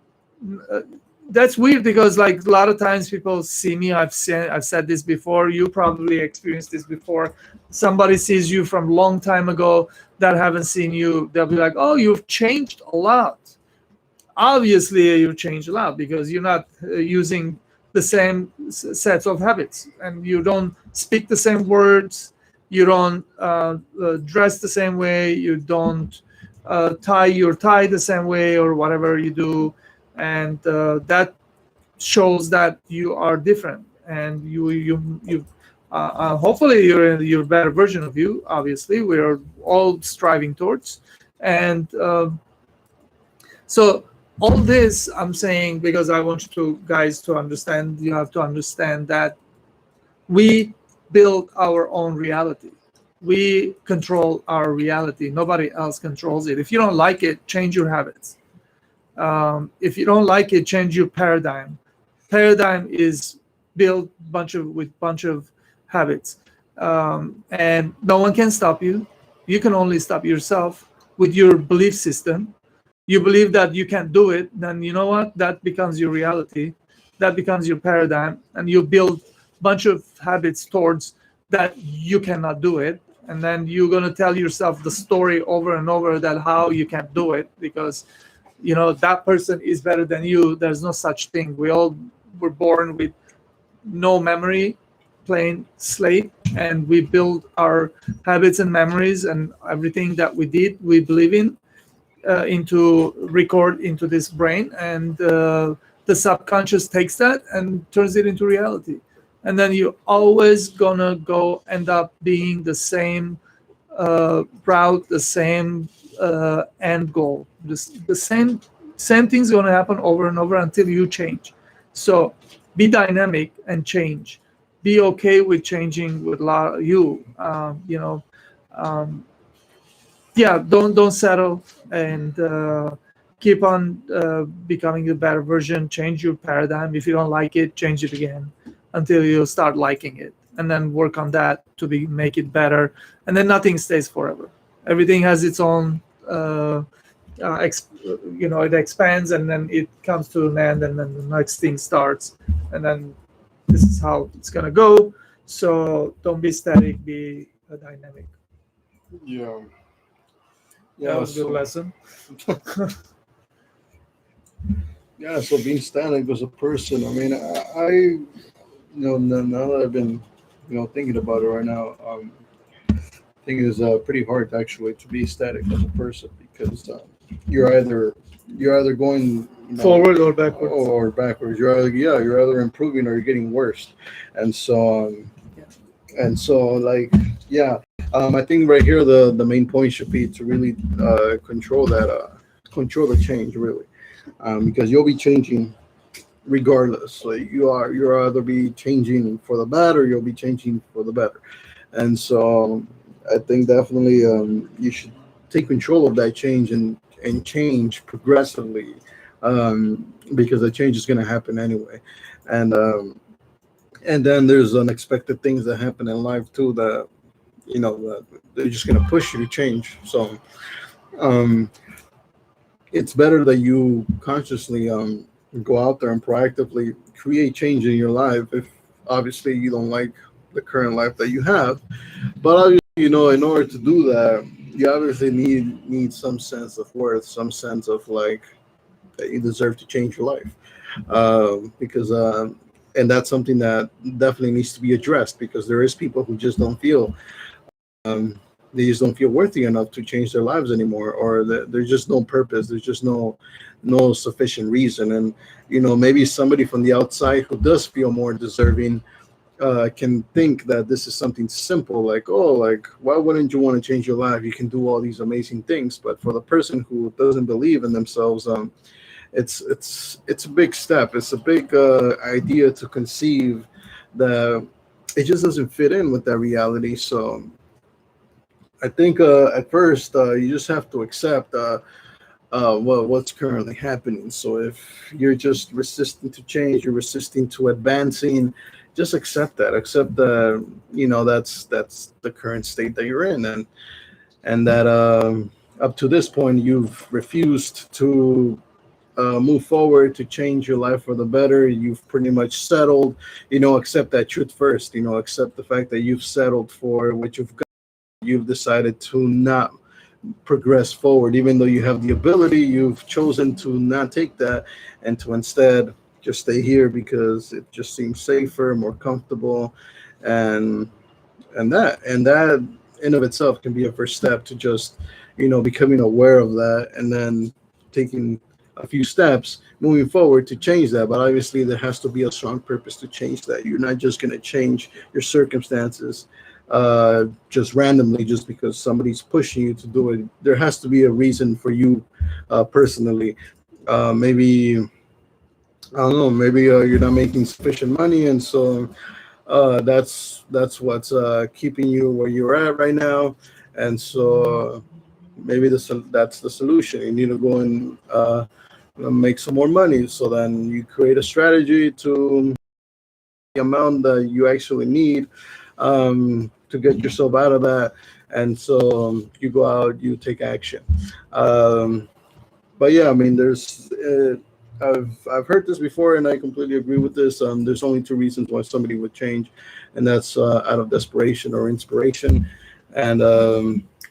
uh, that's weird because like a lot of times people see me. I've said this before. You probably experienced this before. Somebody sees you from a long time ago that haven't seen you. They'll be like, "Oh, you've changed a lot." Obviously you change a lot because you're not using the same sets of habits, and you don't speak the same words, you don't dress the same way, you don't tie your tie the same way or whatever you do, and that shows that you are different, and you hopefully you're a better version of you. Obviously we're all striving towards, and so all this I'm saying because I want you to guys to understand. You have to understand that we build our own reality. We control our reality. Nobody else controls it. If you don't like it, change your habits. If you don't like it, change your paradigm. Paradigm is built bunch of habits, and no one can stop you. You can only stop yourself with your belief system. You believe that you can't do it, then you know what? That becomes your reality. That becomes your paradigm, and you build a bunch of habits towards that you cannot do it. And then you're gonna tell yourself the story over and over that how you can't do it because that person is better than you. There's no such thing. We all were born with no memory, plain slate, and we build our habits and memories and everything that we did, we believe in, into record into this brain, and the subconscious takes that and turns it into reality, and then you're always gonna go end up being the same route, the same end goal. The same thing's gonna happen over and over until you change. So be dynamic and change. Be okay with changing with you. Yeah, don't settle, and keep on becoming a better version. Change your paradigm. If you don't like it, change it again until you start liking it, and then work on that to make it better. And then nothing stays forever. Everything has its own it expands, and then it comes to an end, and then the next thing starts, and then this is how it's gonna go. So don't be static, be dynamic. Yeah. That Yeah. was a good So lesson. yeah. So being static as a person. I mean, now that I've been thinking about it right now, I think it's pretty hard actually to be static as a person because you're either going Forward or backwards. or backwards. You're either improving or you're getting worse, and so Yeah. like yeah. I think right here the main point should be to really control the change really, because you'll be changing regardless. Like you're either be changing for the bad or you'll be changing for the better, and so I think definitely you should take control of that change and change progressively, because the change is going to happen anyway, and and then there's unexpected things that happen in life too that that they're just going to push you to change. So um, it's better that you consciously go out there and proactively create change in your life. If obviously you don't like the current life that you have, but obviously in order to do that, you obviously need some sense of worth, some sense of like that you deserve to change your life, because and that's something that definitely needs to be addressed because there is people who just don't feel they just don't feel worthy enough to change their lives anymore, or there's just no purpose, there's just no sufficient reason. And maybe somebody from the outside who does feel more deserving can think that this is something simple, like, oh, like, why wouldn't you want to change your life? You can do all these amazing things. But for the person who doesn't believe in themselves, it's a big step. It's a big idea to conceive that it just doesn't fit in with that reality. So I think at first you just have to accept what's currently happening. So if you're just resisting to change, you're resisting to advancing, just accept that. Accept that that's the current state that you're in, and that up to this point you've refused to move forward to change your life for the better. You've pretty much settled. Accept that truth first. Accept the fact that you've settled for what you've got. You've decided to not progress forward, even though you have the ability. You've chosen to not take that and to instead just stay here because it just seems safer, more comfortable, and and that in of itself can be a first step to just becoming aware of that, and then taking a few steps moving forward to change that. But obviously there has to be a strong purpose to change that. You're not just going to change your circumstances just randomly, just because somebody's pushing you to do it. There has to be a reason for you personally. Maybe I don't know. Maybe you're not making sufficient money, and so that's what's keeping you where you're at right now. And so maybe that's the solution. You need to go and make some more money. So then you create a strategy to the amount that you actually need to get yourself out of that. And so you go out, you take action. Um, but yeah, I mean, I've heard this before, and I completely agree with this. There's only two reasons why somebody would change, and that's out of desperation or inspiration. And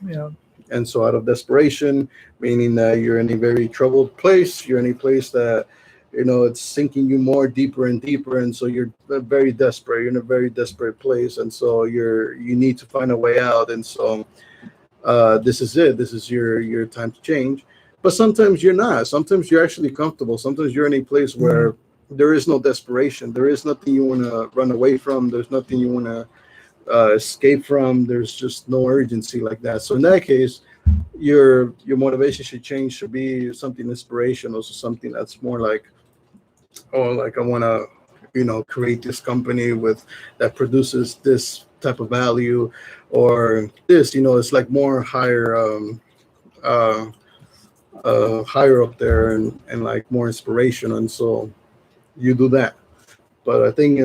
Yeah. and so out of desperation, meaning that you're in a very troubled place, you're in a place that it's sinking you more deeper and deeper, and so you're very desperate. You're in a very desperate place, and so you need to find a way out. And so this is it. This is your time to change. But sometimes you're not. Sometimes you're actually comfortable. Sometimes you're in a place where there is no desperation. There is nothing you want to run away from. There's nothing you want to escape from. There's just no urgency like that. So in that case, your motivation should change. Should be something inspirational. So something that's more like, oh, like I want to create this company with that produces this type of value, or this it's like more uh, higher up there, and like more inspiration. And so you do that. But I think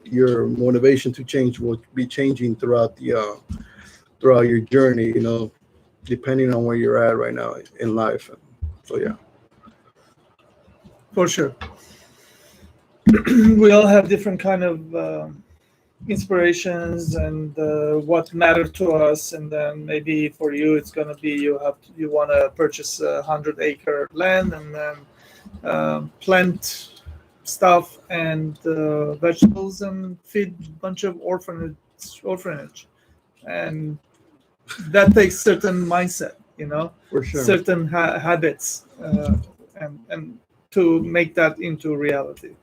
your motivation to change will be changing throughout your journey, depending on where you're at right now in life. So yeah. For sure. We all have different kind of inspirations and what matter to us, and then maybe for you it's going to be you want to purchase 100-acre land and then plant stuff and vegetables and feed a bunch of orphanage, and that takes certain mindset, For sure. certain habits, and to make that into reality.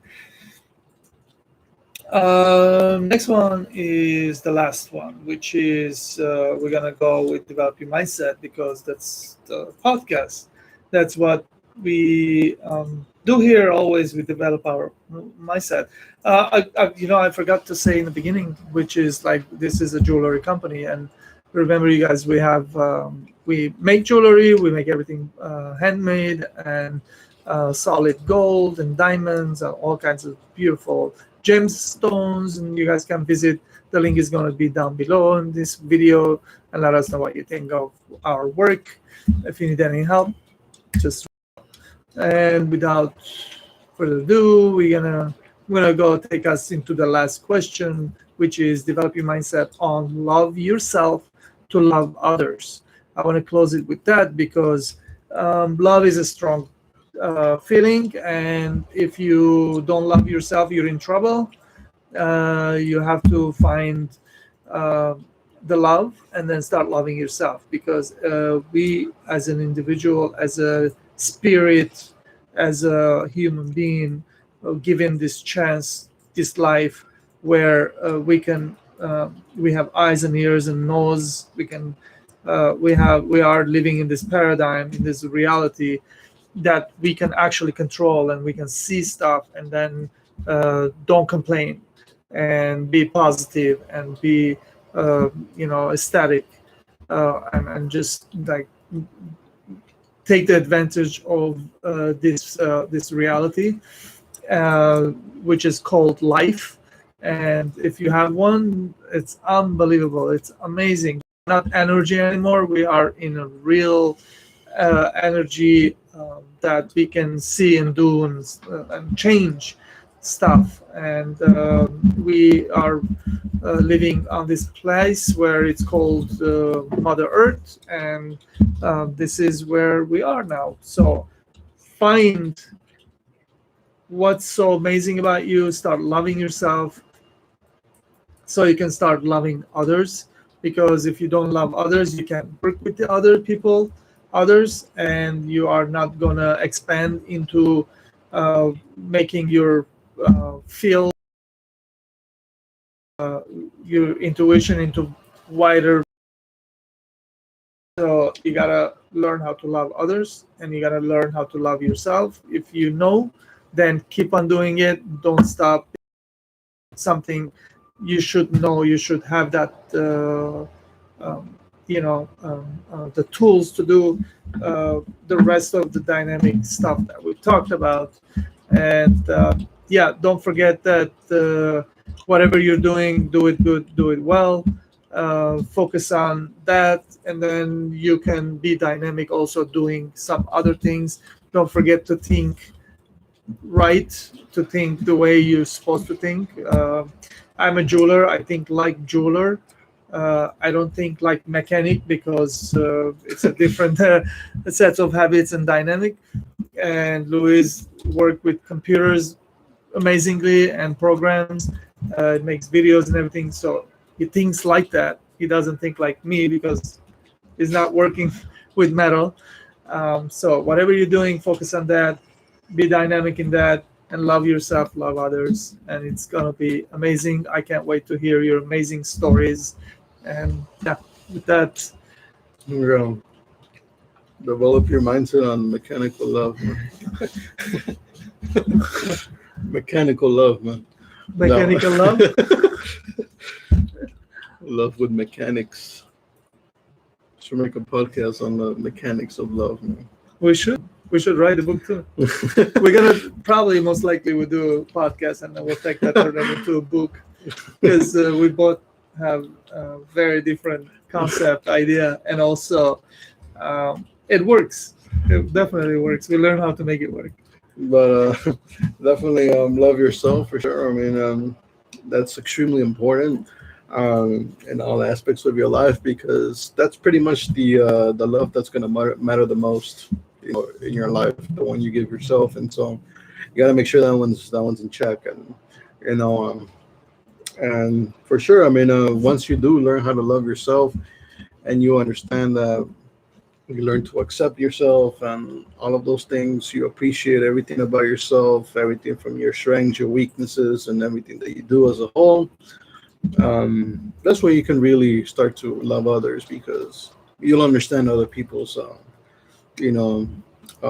Next one is the last one, which is we're gonna go with develop your mindset because that's the podcast. That's what we do here. Always we develop our mindset. I forgot to say in the beginning, which is like this is a jewelry company, and remember, you guys, we make jewelry, we make everything handmade and solid gold and diamonds and all kinds of beautiful gemstones, and you guys can visit. The link is going to be down below in this video, and let us know what you think of our work. If you need any help, just and without further ado, we're gonna go take us into the last question, which is develop your mindset on love yourself to love others. I want to close it with that because love is a strong feeling, and if you don't love yourself, you're in trouble. You have to find uh, the love and then start loving yourself, because we as an individual, as a spirit, as a human being, given this chance, this life where we have eyes and ears and nose, we are living in this paradigm, in this reality, that we can actually control, and we can see stuff, and then don't complain, and be positive, and be ecstatic, and just like take the advantage of this reality, uh, which is called life. And if you have one, it's unbelievable. It's amazing. Not energy anymore. We are in a real energy that we can see and do, and change stuff. And we are living on this place where it's called Mother Earth, and this is where we are now. So find what's so amazing about you, start loving yourself, so you can start loving others. Because if you don't love others, you can't work with the other people, others, and you are not gonna expand into making feel your intuition into wider. So you gotta learn how to love others, and you gotta learn how to love yourself. If you know, then keep on doing it. Don't stop. Something you should know. You should have that. The tools to do the rest of the dynamic stuff that we've talked about. And yeah, don't forget that whatever you're doing, do it good, do it well. Focus on that, and then you can be dynamic also doing some other things. Don't forget to think right, to think the way you're supposed to think. I'm a jeweler. I think like jeweler. I don't think like mechanic, because it's a different set of habits and dynamic. And Louis worked with computers amazingly and programs. It makes videos and everything. So he thinks like that. He doesn't think like me, because he's not working with metal. So whatever you're doing, focus on that. Be dynamic in that, and love yourself, love others, and it's gonna be amazing. I can't wait to hear your amazing stories. And yeah, with that, You know, develop your mindset on mechanical love, man. Mechanical love, man. mechanical No. love. Love with mechanics. Should make a podcast on the mechanics of love, man. We should write a book too. We're gonna probably, most likely, we'll do a podcast, and then we'll take that, turn it into a book, because we both have a very different concept idea, and also it works. It definitely works. We learn how to make it work. But definitely love yourself for sure. I mean, that's extremely important in all aspects of your life, because that's pretty much the love that's going to matter the most, in your life, the one you give yourself. And so you got to make sure that one's in check. And you know, and for sure, I mean, once you do learn how to love yourself, and you understand that, you learn to accept yourself and all of those things, you appreciate everything about yourself, everything from your strengths, your weaknesses, and everything that you do as a whole. That's where you can really start to love others, because you'll understand other people's you know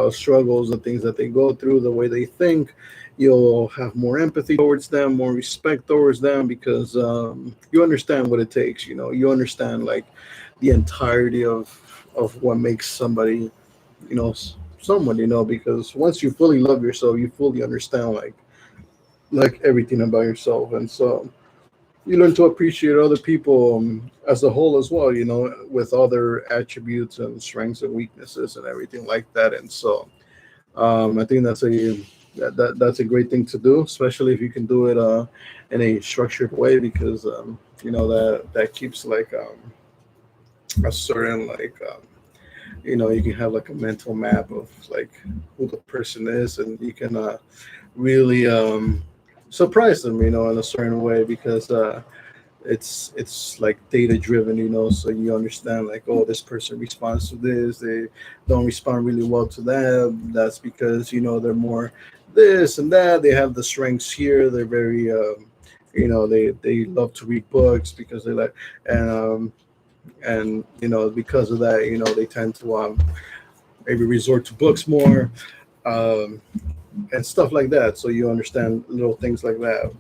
struggles, the things that they go through, the way they think. You'll have more empathy towards them, more respect towards them, because you understand what it takes. You understand, like, the entirety of what makes somebody, someone, because once you fully love yourself, you fully understand, like everything about yourself. And so you learn to appreciate other people, as a whole as well, with other attributes and strengths and weaknesses and everything like that. And so I think that's a great thing to do, especially if you can do it in a structured way, because that keeps, like, a certain, like, you can have, like, a mental map of, like, who the person is, and you can really surprise them, in a certain way, because it's like data driven, so you understand, like, oh, this person responds to this, they don't respond really well to that. That's because, they're more this and that, they have the strengths here, they're very they love to read books, because they like, and because of that, they tend to maybe resort to books more. um, and stuff like that. So you understand little things like that.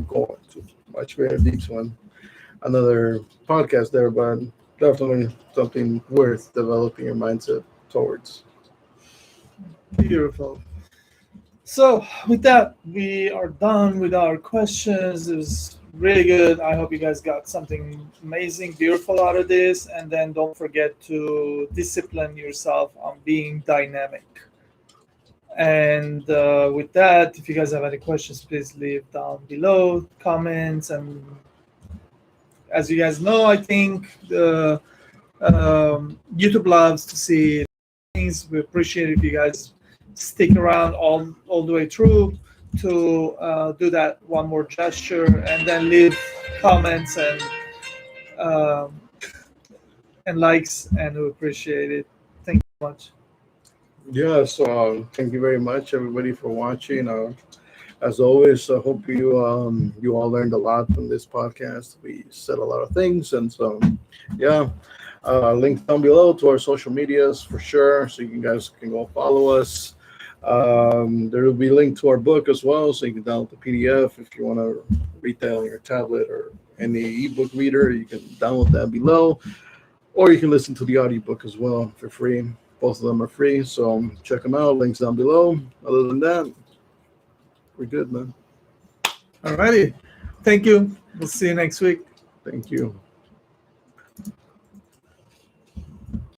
Go on to much very deep one. Another podcast there, but definitely something worth developing your mindset towards. Beautiful. So with that, we are done with our questions. It was really good. I hope you guys got something amazing, beautiful out of this. And then don't forget to discipline yourself on being dynamic. And with that, if you guys have any questions, please leave down below comments. And as you guys know, I think the YouTube loves to see things. We appreciate if you guys stick around all the way through to do that one more gesture and then leave comments um, and likes, and we appreciate it. Thank you so much. Yeah, so thank you very much, everybody, for watching. As always, I hope you all learned a lot from this podcast. We said a lot of things, and so yeah, link down below to our social medias for sure, so you guys can go follow us. There will be a link to our book as well, so you can download the PDF if you want to read that on your tablet or any ebook reader. You can download that below, or you can listen to the audiobook as well for free. Both of them are free, so check them out. Links down below. Other than that, we're good, man. Alrighty. Thank you. We'll see you next week. Thank you.